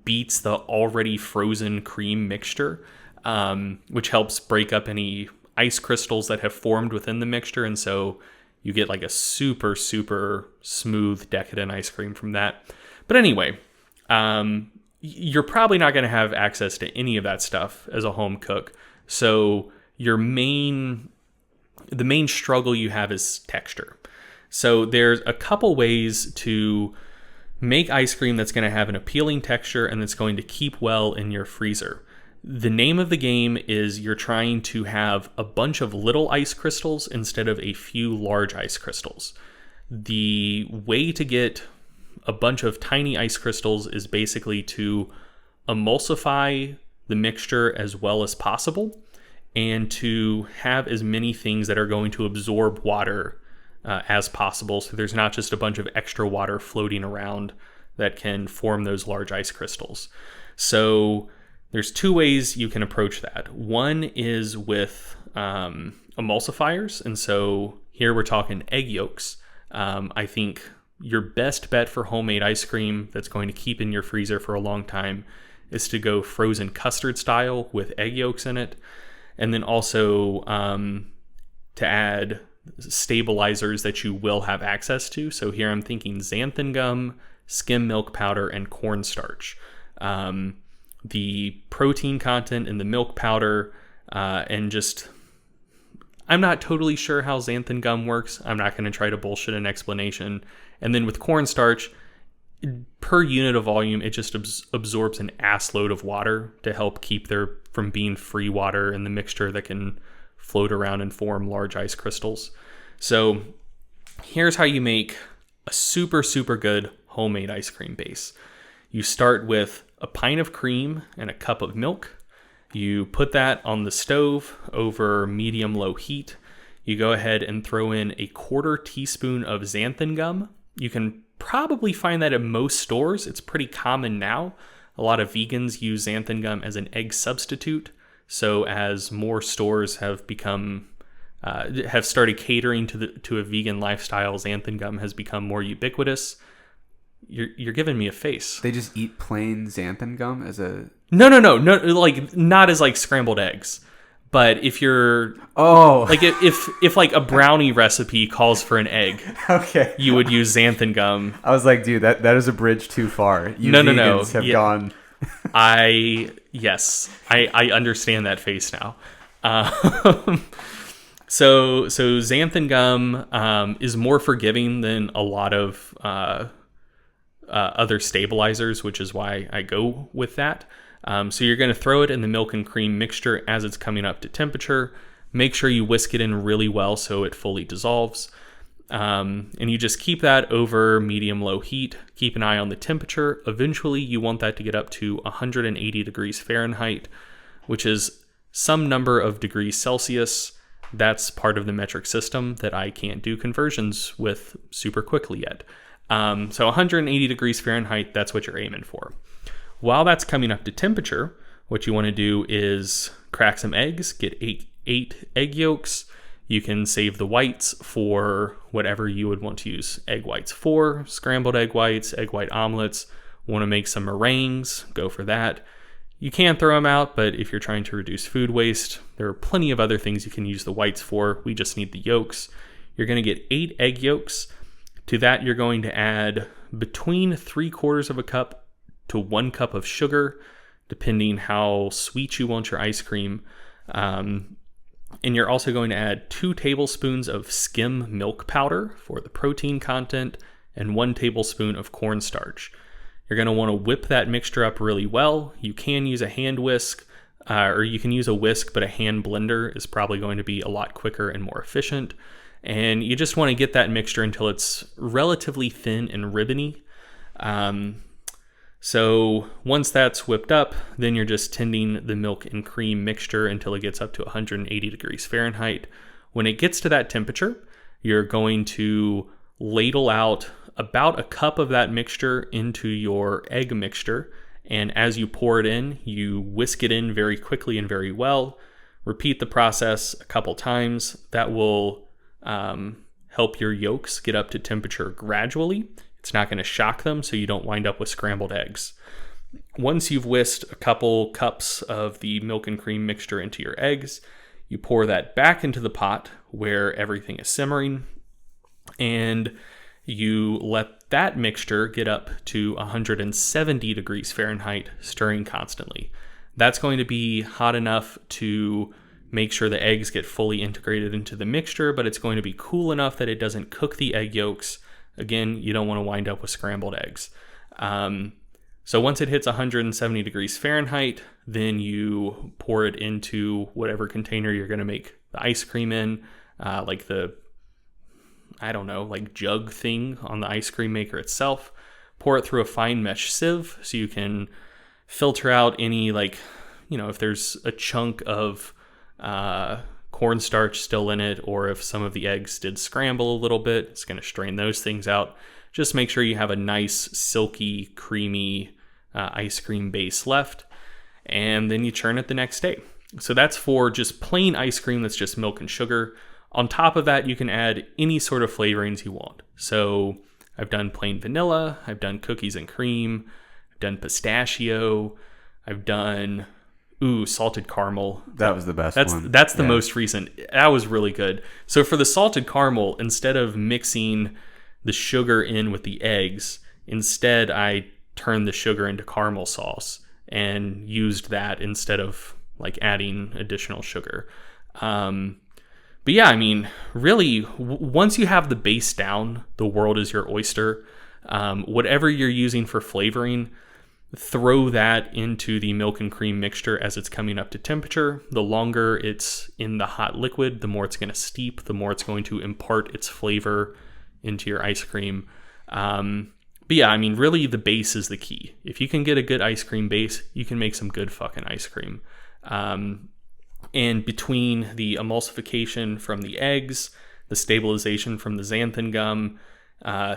B: beats the already frozen cream mixture, which helps break up any ice crystals that have formed within the mixture. And so you get like a super, super smooth, decadent ice cream from that. But anyway, you're probably not going to have access to any of that stuff as a home cook. So the main struggle you have is texture. So there's a couple ways to make ice cream that's going to have an appealing texture and that's going to keep well in your freezer. The name of the game is you're trying to have a bunch of little ice crystals instead of a few large ice crystals. The way to get a bunch of tiny ice crystals is basically to emulsify the mixture as well as possible, and to have as many things that are going to absorb water as possible, so there's not just a bunch of extra water floating around that can form those large ice crystals. So there's two ways you can approach that. One is with emulsifiers, and so here we're talking egg yolks. I think your best bet for homemade ice cream that's going to keep in your freezer for a long time is to go frozen custard style with egg yolks in it, and then also to add stabilizers that you will have access to. So here I'm thinking xanthan gum, skim milk powder, and cornstarch. The protein content in the milk powder, and just, I'm not totally sure how xanthan gum works. I'm not going to try to bullshit an explanation. And then with cornstarch, per unit of volume, it just absorbs an ass load of water to help keep there from being free water in the mixture that can float around and form large ice crystals. So here's how you make a super, super good homemade ice cream base. You start with a pint of cream and a cup of milk. You put that on the stove over medium-low heat. You go ahead and throw in a 1/4 teaspoon of xanthan gum. You can probably find that at most stores. It's pretty common now. A lot of vegans use xanthan gum as an egg substitute. So as more stores have started catering to a vegan lifestyle, xanthan gum has become more ubiquitous. You're giving me a face.
A: They just eat plain xanthan gum as a...
B: No, like not as like scrambled eggs. But if you're like if like a brownie recipe calls for an egg,
A: okay,
B: you would use xanthan gum.
A: I was like, dude, that is a bridge too far. You
B: no,
A: vegans have gone.
B: I understand that face now. So xanthan gum is more forgiving than a lot of other stabilizers, which is why I go with that. So you're going to throw it in the milk and cream mixture as it's coming up to temperature. Make sure you whisk it in really well so it fully dissolves. And you just keep that over medium-low heat. Keep an eye on the temperature. Eventually, you want that to get up to 180 degrees Fahrenheit, which is some number of degrees Celsius. That's part of the metric system that I can't do conversions with super quickly yet. So 180 degrees Fahrenheit, that's what you're aiming for. While that's coming up to temperature, what you want to do is crack some eggs, get eight egg yolks. You can save the whites for whatever you would want to use egg whites for, scrambled egg whites, egg white omelets. Want to make some meringues, go for that. You can throw them out, but if you're trying to reduce food waste, there are plenty of other things you can use the whites for. We just need the yolks. You're going to get 8 egg yolks. To that, you're going to add between 3/4 of a cup to 1 cup of sugar, depending how sweet you want your ice cream. And you're also going to add 2 tablespoons of skim milk powder for the protein content and 1 tablespoon of cornstarch. You're going to want to whip that mixture up really well. You can use a hand whisk, or you can use a whisk, but a hand blender is probably going to be a lot quicker and more efficient. And you just want to get that mixture until it's relatively thin and ribbony. So once that's whipped up, then you're just tending the milk and cream mixture until it gets up to 180 degrees Fahrenheit. When it gets to that temperature, you're going to ladle out about a cup of that mixture into your egg mixture. And as you pour it in, you whisk it in very quickly and very well. Repeat the process a couple times. That will help your yolks get up to temperature gradually. It's not going to shock them, so you don't wind up with scrambled eggs. Once you've whisked a couple cups of the milk and cream mixture into your eggs, you pour that back into the pot where everything is simmering, and you let that mixture get up to 170 degrees Fahrenheit, stirring constantly. That's going to be hot enough to make sure the eggs get fully integrated into the mixture, but it's going to be cool enough that it doesn't cook the egg yolks. Again, you don't want to wind up with scrambled eggs. So once it hits 170 degrees Fahrenheit, then you pour it into whatever container you're going to make the ice cream in, like the, like jug thing on the ice cream maker itself. Pour it through a fine mesh sieve so you can filter out any, if there's a chunk of cornstarch still in it, or if some of the eggs did scramble a little bit, it's going to strain those things out. Just make sure you have a nice, silky, creamy ice cream base left, and then you churn it the next day. So that's for just plain ice cream that's just milk and sugar. On top of that, you can add any sort of flavorings you want. So I've done plain vanilla, I've done cookies and cream, I've done pistachio, I've done salted caramel.
A: That was the best one.
B: That's the most recent. That was really good. So for the salted caramel, instead of mixing the sugar in with the eggs, instead I turned the sugar into caramel sauce and used that instead of adding additional sugar. But yeah, really, once you have the base down, the world is your oyster. Whatever you're using for flavoring, throw that into the milk and cream mixture as it's coming up to temperature. The longer it's in the hot liquid, the more it's going to steep, the more it's going to impart its flavor into your ice cream. But yeah, really the base is the key. If you can get a good ice cream base, you can make some good fucking ice cream. And between the emulsification from the eggs, the stabilization from the xanthan gum,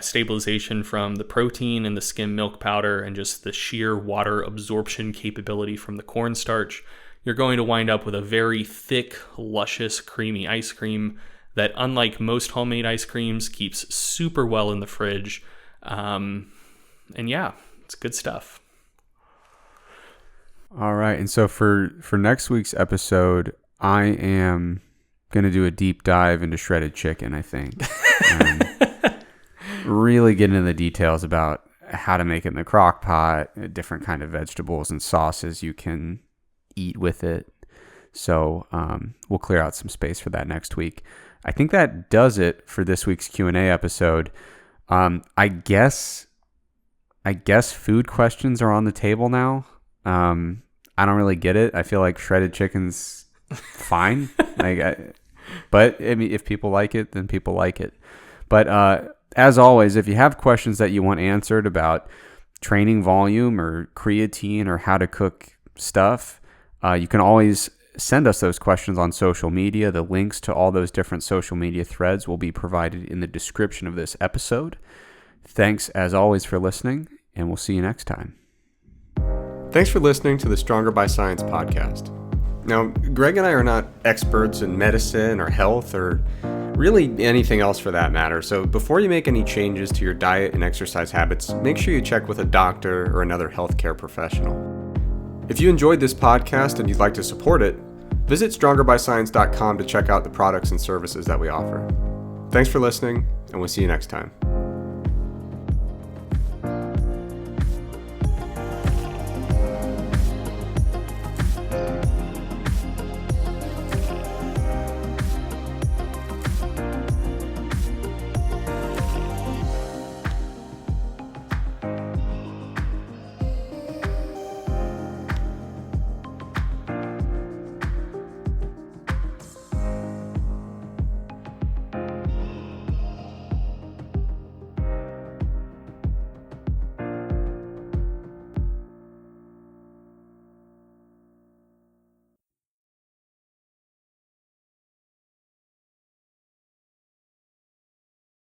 B: stabilization from the protein and the skim milk powder, and just the sheer water absorption capability from the cornstarch, you're going to wind up with a very thick, luscious, creamy ice cream that, unlike most homemade ice creams, keeps super well in the fridge. And yeah, it's good stuff.
A: All right. And so for next week's episode, I am going to do a deep dive into shredded chicken, I think. Really get into the details about how to make it in the crock pot, different kind of vegetables and sauces you can eat with it. So we'll clear out some space for that next week. I think that does it for this week's Q&A episode. I guess I guess food questions are on the table now. I don't really get it. I feel like shredded chicken's fine. But I mean, if people like it, then people like it. But as always, if you have questions that you want answered about training volume or creatine or how to cook stuff, you can always send us those questions on social media. The links to all those different social media threads will be provided in the description of this episode. Thanks, as always, for listening, and we'll see you next time. Thanks for listening to the Stronger by Science podcast. Now, Greg and I are not experts in medicine or health or really anything else for that matter. So before you make any changes to your diet and exercise habits, make sure you check with a doctor or another healthcare professional. If you enjoyed this podcast and you'd like to support it, visit strongerbyscience.com to check out the products and services that we offer. Thanks for listening, and we'll see you next time.